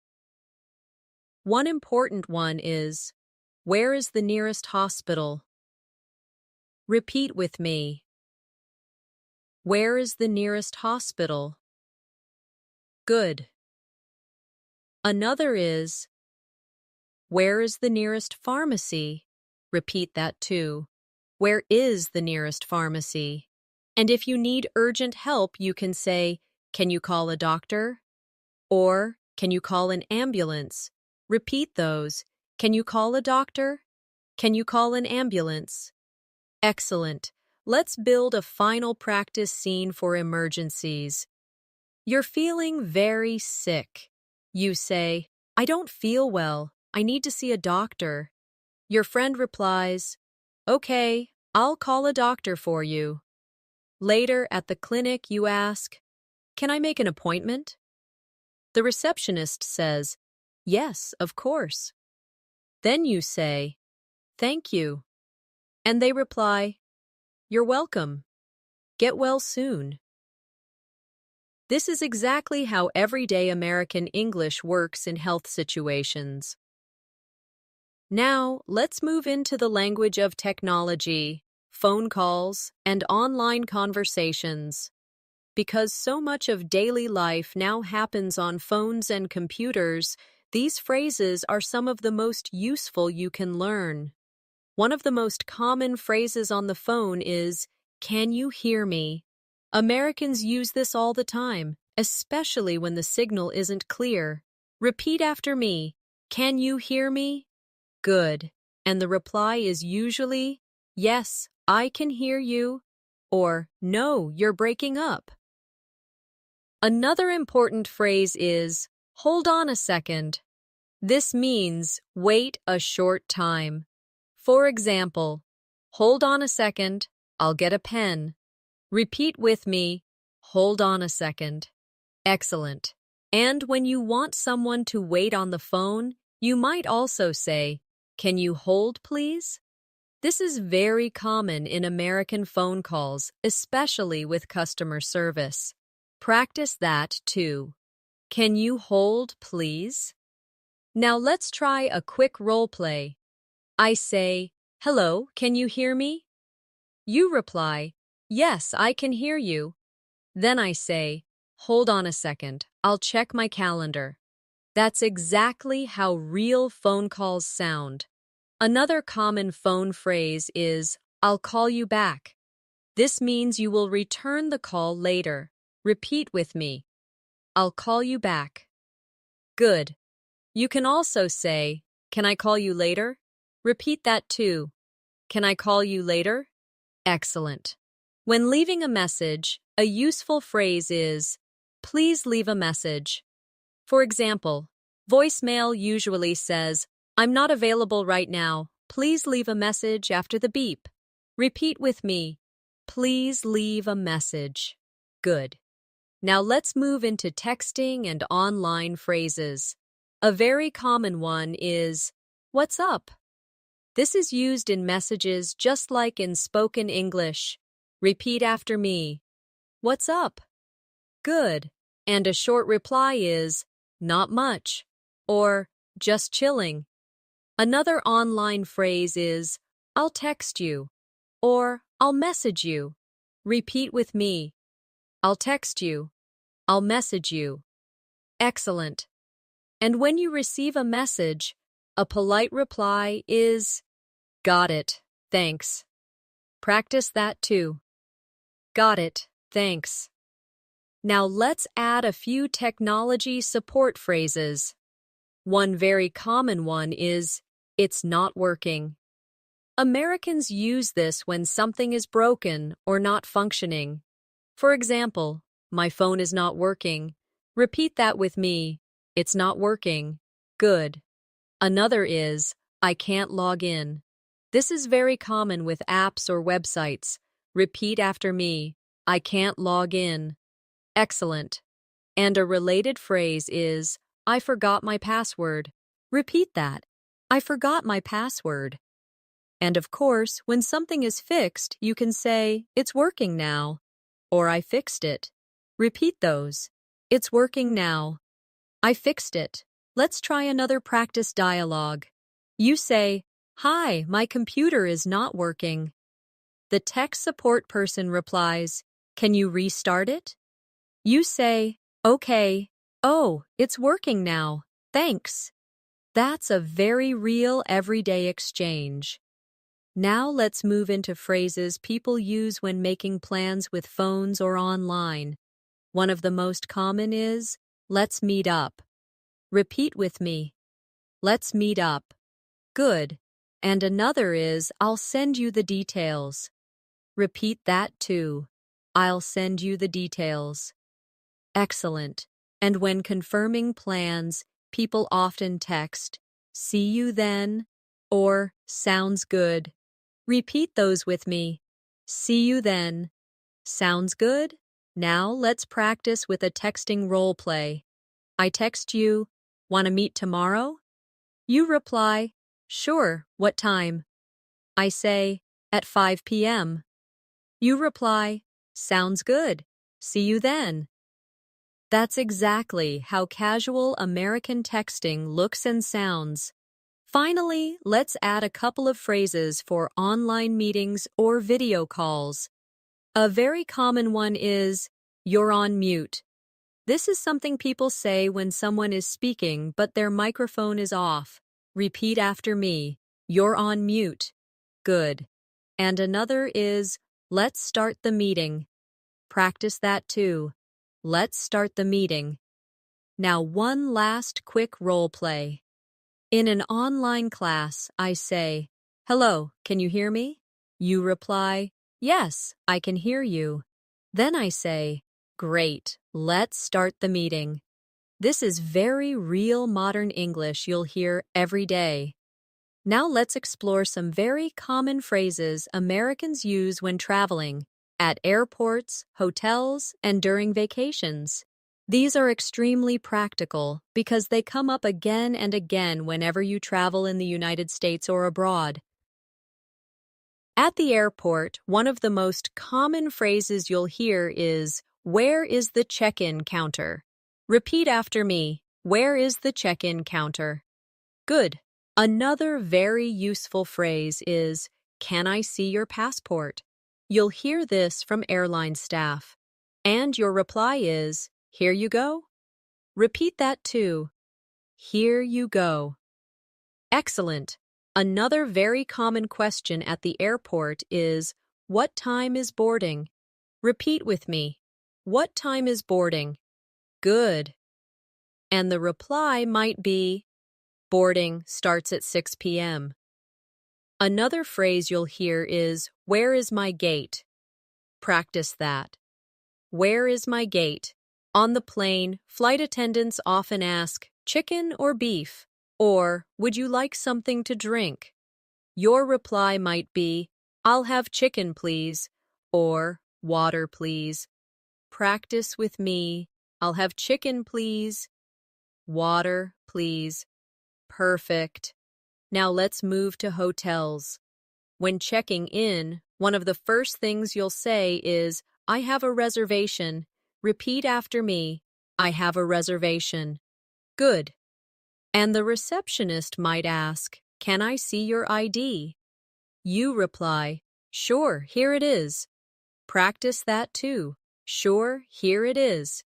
One important one is, where is the nearest hospital? Repeat with me. Where is the nearest hospital? Good. Another is, where is the nearest pharmacy? Repeat that too. Where is the nearest pharmacy? And if you need urgent help, you can say, can you call a doctor? Or, can you call an ambulance? Repeat those. Can you call a doctor? Can you call an ambulance? Excellent. Let's build a final practice scene for emergencies. You're feeling very sick. You say, I don't feel well. I need to see a doctor. Your friend replies, okay, I'll call a doctor for you. Later at the clinic, you ask, can I make an appointment? The receptionist says, yes, of course. Then you say, thank you. And they reply, you're welcome. Get well soon. This is exactly how everyday American English works in health situations. Now, let's move into the language of technology, phone calls, and online conversations. Because so much of daily life now happens on phones and computers, these phrases are some of the most useful you can learn. One of the most common phrases on the phone is, can you hear me? Americans use this all the time, especially when the signal isn't clear. Repeat after me. Can you hear me? Good. And the reply is usually, yes, I can hear you, or no, you're breaking up. Another important phrase is, hold on a second. This means wait a short time. For example, hold on a second, I'll get a pen. Repeat with me, hold on a second. Excellent. And when you want someone to wait on the phone, you might also say, can you hold, please? This is very common in American phone calls, especially with customer service. Practice that too. Can you hold, please? Now let's try a quick role play. I say, hello, can you hear me? You reply, yes, I can hear you. Then I say, hold on a second, I'll check my calendar. That's exactly how real phone calls sound. Another common phone phrase is, I'll call you back. This means you will return the call later. Repeat with me. I'll call you back. Good. You can also say, can I call you later? Repeat that too. Can I call you later? Excellent. When leaving a message, a useful phrase is, please leave a message. For example, voicemail usually says, I'm not available right now. Please leave a message after the beep. Repeat with me. Please leave a message. Good. Now let's move into texting and online phrases. A very common one is, what's up? This is used in messages just like in spoken English. Repeat after me. What's up? Good. And a short reply is, not much, or just chilling. Another online phrase is, I'll text you, or I'll message you. Repeat with me. I'll text you. I'll message you. Excellent. And when you receive a message, a polite reply is, got it, thanks. Practice that too. Got it, thanks. Now let's add a few technology support phrases. One very common one is, It's not working. Americans use this when something is broken or not functioning. For example, my phone is not working. Repeat that with me. It's not working. Good. Another is, I can't log in. This is very common with apps or websites. Repeat after me. I can't log in. Excellent. And a related phrase is, I forgot my password. Repeat that. I forgot my password. And of course, when something is fixed, you can say, it's working now, or I fixed it. Repeat those. It's working now. I fixed it. Let's try another practice dialogue. You say, Hi, my computer is not working. The tech support person replies, Can you restart it? You say, Okay. Oh, it's working now. Thanks. That's a very real everyday exchange. Now let's move into phrases people use when making plans with phones or online. One of the most common is, let's meet up. Repeat with me. Let's meet up. Good. And another is, I'll send you the details. Repeat that too. I'll send you the details. Excellent. And when confirming plans, people often text, see you then, or sounds good. Repeat those with me. See you then. Sounds good? Now let's practice with a texting role play. I text you, want to meet tomorrow? You reply, sure, what time? I say, at 5 p.m. You reply, sounds good. See you then. That's exactly how casual American texting looks and sounds. Finally, let's add a couple of phrases for online meetings or video calls. A very common one is, you're on mute. This is something people say when someone is speaking but their microphone is off. Repeat after me. You're on mute. Good. And another is, let's start the meeting. Practice that too. Let's start the meeting. Now one last quick role play. In an online class, I say, hello, can you hear me? You reply, yes, I can hear you. Then I say, great, let's start the meeting. This is very real modern English you'll hear every day. Now let's explore some very common phrases Americans use when traveling, at airports, hotels, and during vacations. These are extremely practical because they come up again and again whenever you travel in the United States or abroad. At the airport, one of the most common phrases you'll hear is, where is the check-in counter? Repeat after me, where is the check-in counter? Good. Another very useful phrase is, can I see your passport? You'll hear this from airline staff. And your reply is, here you go. Repeat that too. Here you go. Excellent. Another very common question at the airport is, what time is boarding? Repeat with me. What time is boarding? Good. And the reply might be, boarding starts at 6 p.m. Another phrase you'll hear is, where is my gate? Practice that. Where is my gate? On the plane, flight attendants often ask, chicken or beef? Or, would you like something to drink? Your reply might be, I'll have chicken, please, or water, please. Practice with me. I'll have chicken, please. Water, please. Perfect. Now let's move to hotels. When checking in, one of the first things you'll say is, I have a reservation. Repeat after me. I have a reservation. Good. And the receptionist might ask, can I see your ID? You reply, sure, here it is. Practice that too. Sure, here it is.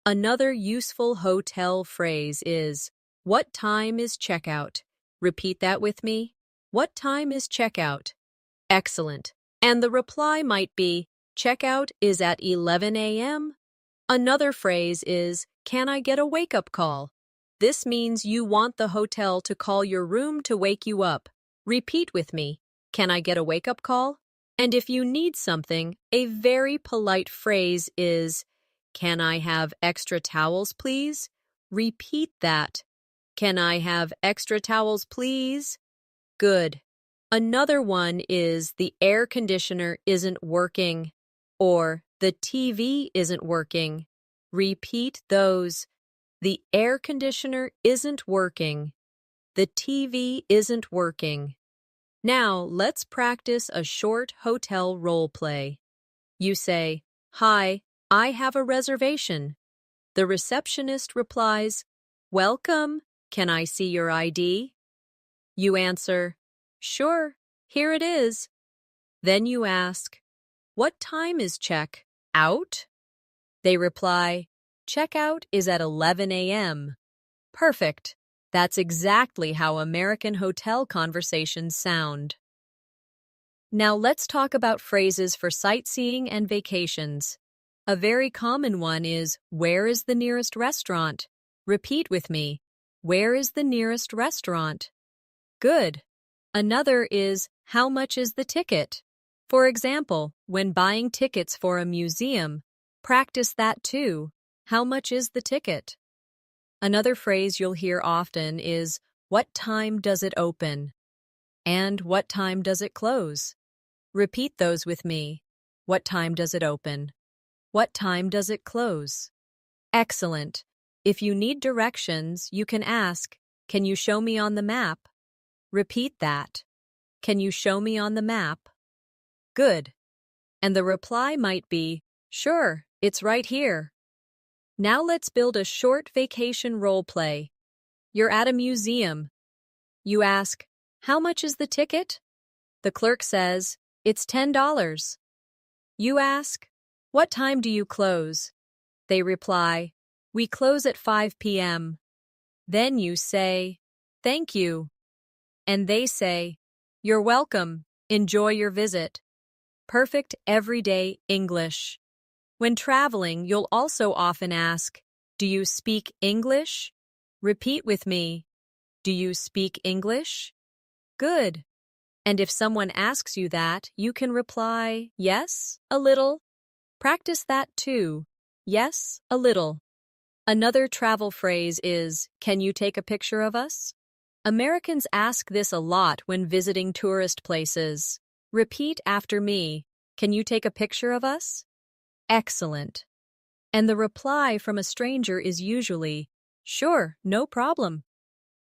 Another useful hotel phrase is, what time is checkout? Repeat that with me. What time is checkout? Excellent. And the reply might be, checkout is at 11 a.m. Another phrase is, can I get a wake-up call? This means you want the hotel to call your room to wake you up. Repeat with me. Can I get a wake-up call? And if you need something, a very polite phrase is, can I have extra towels, please? Repeat that. Can I have extra towels, please? Good. Another one is the air conditioner isn't working or the TV isn't working. Repeat those. The air conditioner isn't working. The TV isn't working. Now, let's practice a short hotel role play. You say, "Hi, I have a reservation." The receptionist replies, "Welcome. Can I see your ID?" You answer, "Sure, here it is." Then you ask, "What time is check out?" They reply, "Checkout is at 11 a.m." Perfect. That's exactly how American hotel conversations sound. Now let's talk about phrases for sightseeing and vacations. A very common one is, where is the nearest restaurant? Repeat with me. Where is the nearest restaurant? Good. Another is, how much is the ticket? For example, when buying tickets for a museum, practice that too. How much is the ticket? Another phrase you'll hear often is, what time does it open? And what time does it close? Repeat those with me. What time does it open? What time does it close? Excellent. If you need directions, you can ask, can you show me on the map? Repeat that. Can you show me on the map? Good. And the reply might be, sure, it's right here. Now let's build a short vacation role play. You're at a museum. You ask, how much is the ticket? The clerk says, it's $10. You ask, what time do you close? They reply, we close at 5 p.m. Then you say, thank you. And they say, you're welcome. Enjoy your visit. Perfect everyday English. When traveling, you'll also often ask, do you speak English? Repeat with me. Do you speak English? Good. And if someone asks you that, you can reply, yes, a little. Practice that too. Yes, a little. Another travel phrase is, can you take a picture of us? Americans ask this a lot when visiting tourist places. Repeat after me. Can you take a picture of us? Excellent. And the reply from a stranger is usually, sure, no problem.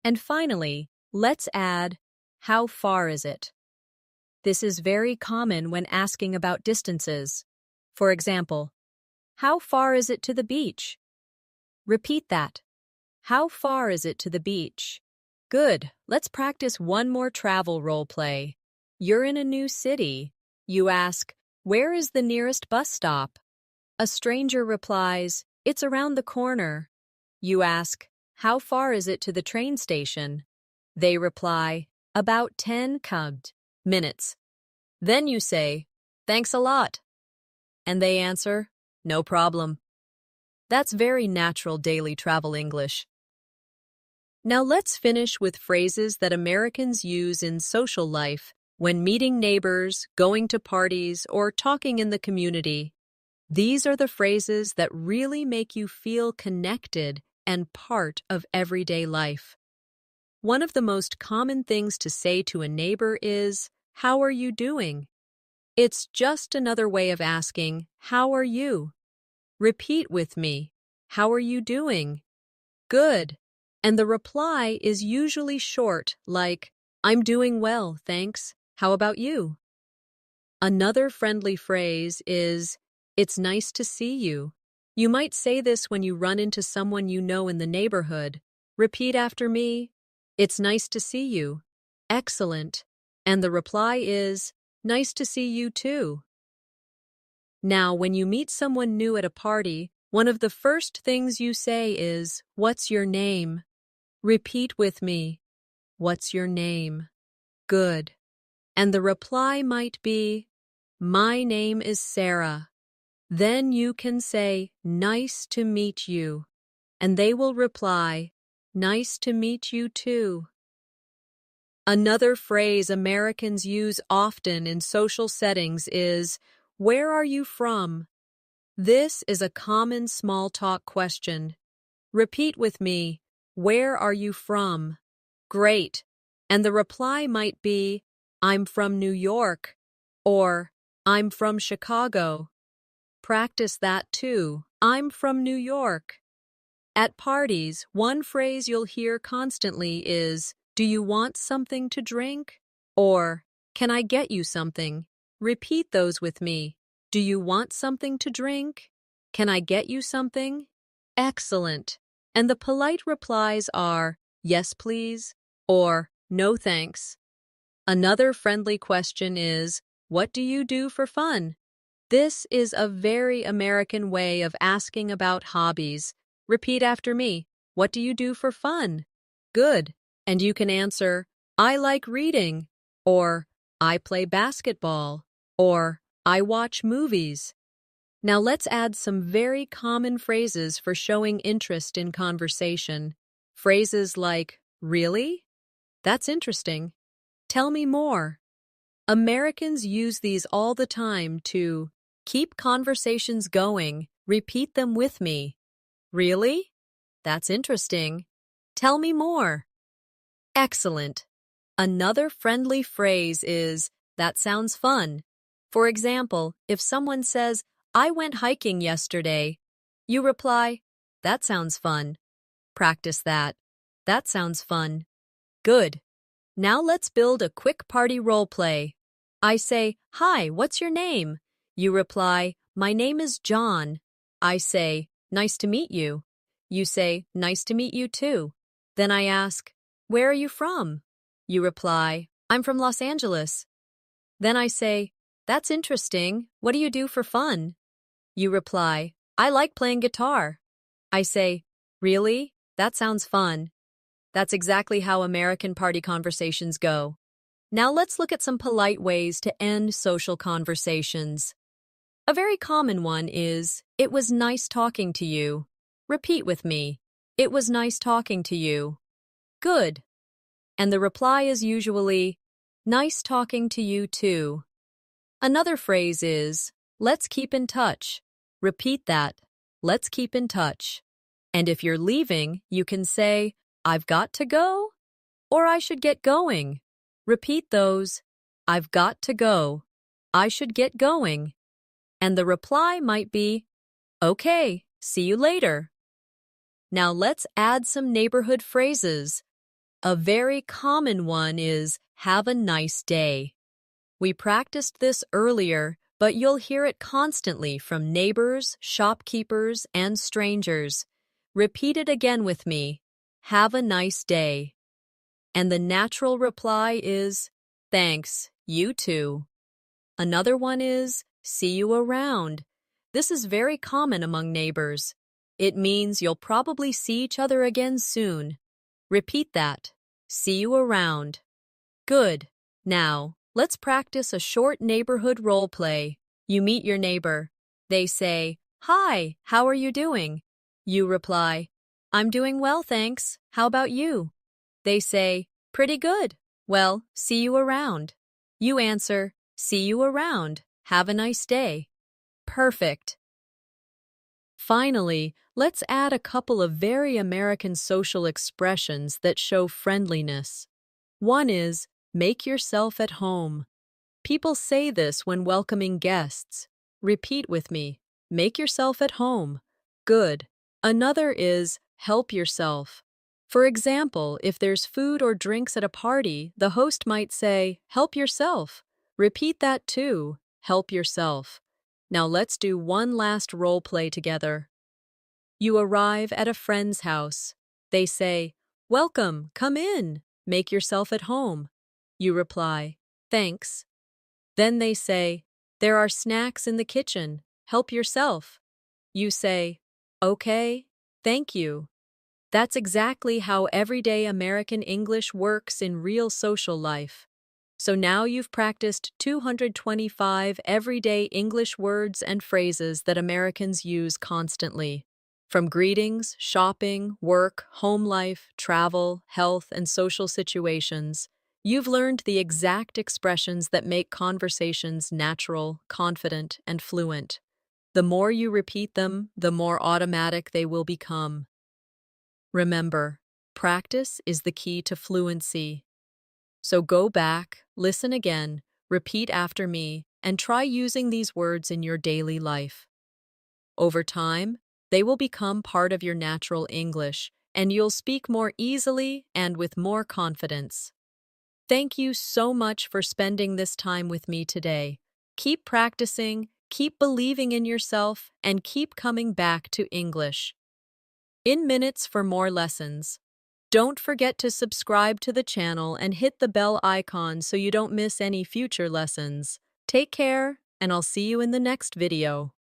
And finally, let's add, how far is it? This is very common when asking about distances. For example, how far is it to the beach? Repeat that. How far is it to the beach? Good. Let's practice one more travel role play. You're in a new city. You ask, where is the nearest bus stop? A stranger replies, it's around the corner. You ask, how far is it to the train station? They reply, about 10 minutes. Then you say, thanks a lot. And they answer, no problem. That's very natural daily travel English. Now let's finish with phrases that Americans use in social life when meeting neighbors, going to parties, or talking in the community. These are the phrases that really make you feel connected and part of everyday life. One of the most common things to say to a neighbor is, how are you doing? It's just another way of asking, how are you? Repeat with me, how are you doing? Good. And the reply is usually short, like, I'm doing well, thanks. How about you? Another friendly phrase is, it's nice to see you. You might say this when you run into someone you know in the neighborhood. Repeat after me. It's nice to see you. Excellent. And the reply is, nice to see you too. Now, when you meet someone new at a party, one of the first things you say is, what's your name? Repeat with me. What's your name? Good. And the reply might be, my name is Sarah. Then you can say, nice to meet you. And they will reply, Nice to meet you too. Another phrase Americans use often in social settings is, "Where are you from?" This is a common small talk question. Repeat with me, "Where are you from?" Great. And the reply might be, "I'm from New York," or "I'm from Chicago." Practice that too. "I'm from New York." At parties, one phrase you'll hear constantly is, "Do you want something to drink?" Or, "Can I get you something?" Repeat those with me. Do you want something to drink? Can I get you something? Excellent. And the polite replies are, "Yes, please," or "No, thanks." Another friendly question is, "What do you do for fun?" This is a very American way of asking about hobbies. Repeat after me. What do you do for fun? Good. And you can answer, "I like reading," or "I play basketball," or "I watch movies." Now let's add some very common phrases for showing interest in conversation. Phrases like, "Really? That's interesting. Tell me more." Americans use these all the time to keep conversations going. Repeat them with me. "Really? That's interesting. Tell me more." Excellent. Another friendly phrase is, "That sounds fun." For example, if someone says, "I went hiking yesterday," you reply, "That sounds fun." Practice that. That sounds fun. Good. Now let's build a quick party role play. I say, "Hi, what's your name?" You reply, "My name is John." I say, "Nice to meet you." You say, "Nice to meet you too." Then I ask, "Where are you from?" You reply, "I'm from Los Angeles." Then I say, "That's interesting. What do you do for fun?" You reply, "I like playing guitar." I say, "Really? That sounds fun." That's exactly how American party conversations go. Now let's look at some polite ways to end social conversations. A very common one is, "It was nice talking to you." Repeat with me. "It was nice talking to you." Good. And the reply is usually, "Nice talking to you too." Another phrase is, "Let's keep in touch." Repeat that. "Let's keep in touch." And if you're leaving, you can say, "I've got to go," or "I should get going." Repeat those. "I've got to go." "I should get going." And the reply might be, "Okay, see you later." Now let's add some neighborhood phrases. A very common one is, "Have a nice day." We practiced this earlier, but you'll hear it constantly from neighbors, shopkeepers, and strangers. Repeat it again with me. "Have a nice day." And the natural reply is, "Thanks, you too." Another one is, "See you around." This is very common among neighbors. It means you'll probably see each other again soon. Repeat that. "See you around." Good. Now, let's practice a short neighborhood role play. You meet your neighbor. They say, "Hi, how are you doing?" You reply, "I'm doing well, thanks. How about you?" They say, "Pretty good. Well, see you around." You answer, "See you around. Have a nice day." Perfect. Finally, let's add a couple of very American social expressions that show friendliness. One is, "Make yourself at home." People say this when welcoming guests. Repeat with me. "Make yourself at home." Good. Another is, "Help yourself." For example, if there's food or drinks at a party, the host might say, "Help yourself." Repeat that too. Help yourself. Now let's do one last role play together. You arrive at a friend's house. They say, "Welcome, come in. Make yourself at home." You reply, "Thanks." Then they say, "There are snacks in the kitchen. Help yourself." You say, "Okay, thank you." That's exactly how everyday American English works in real social life. So now you've practiced 225 everyday English words and phrases that Americans use constantly. From greetings, shopping, work, home life, travel, health, and social situations, you've learned the exact expressions that make conversations natural, confident, and fluent. The more you repeat them, the more automatic they will become. Remember, practice is the key to fluency. So go back, listen again, repeat after me, and try using these words in your daily life. Over time, they will become part of your natural English, and you'll speak more easily and with more confidence. Thank you so much for spending this time with me today. Keep practicing, keep believing in yourself, and keep coming back to English. In minutes for more lessons. Don't forget to subscribe to the channel and hit the bell icon so you don't miss any future lessons. Take care, and I'll see you in the next video.